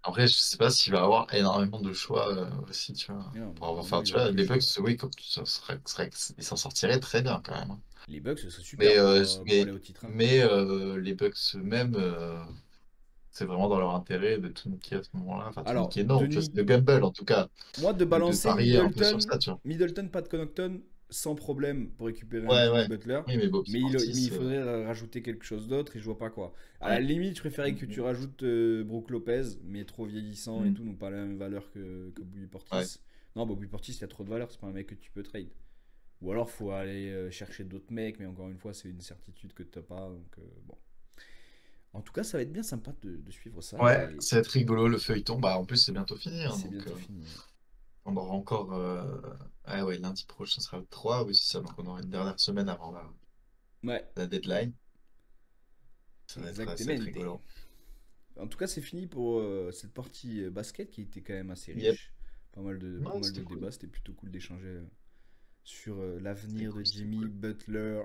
Après, je sais pas s'il va avoir énormément de choix aussi, tu vois. Mais non, Pour avoir, normalement, enfin, il tu aura vois, plus le les Bucks, choix. oui, comme ils s'en sortiraient très bien quand même, hein. Les Bucks, ce serait super Mais, pour aller au titre, hein. les Bucks eux-mêmes, c'est vraiment dans leur intérêt de tout niquer à ce moment-là. Enfin, tout Alors, niquer, non, tu vois, c'est de gamble en tout cas, moi, de de balancer parier un peu sur ça, tu vois. Middleton, Pat Connaughton, sans problème pour récupérer un Ouais, Jimmy ouais. Butler. Oui, mais Bobby Mais Portis, il faudrait rajouter quelque chose d'autre et je vois pas quoi. À la ouais. limite, je préférais que tu Mm, rajoutes Brook Lopez, mais trop vieillissant et mm, tout, n'ont pas la même valeur que Bobby ouais. Portis. Non, Bobby Portis, il a trop de valeur, c'est pas un mec que tu peux trade. Ou alors, faut aller chercher d'autres mecs, mais encore une fois, c'est une certitude que t'as pas. Donc, bon. En tout cas, ça va être bien sympa de suivre ça Ouais, et ça va être rigolo le feuilleton. Bah, en plus, c'est bientôt fini, hein, c'est donc bientôt fini. on aura encore. Ah ouais, lundi prochain sera le 3, oui, c'est ça. Donc on aura une dernière semaine avant Ouais, la deadline. Ça va être exactement. rigolo. En tout cas, c'est fini pour cette partie basket qui était quand même assez Yep. riche. Pas Non, mal de c'était cool. débats, c'était plutôt cool d'échanger sur C'était l'avenir de cool, c'était Jimmy cool. Butler.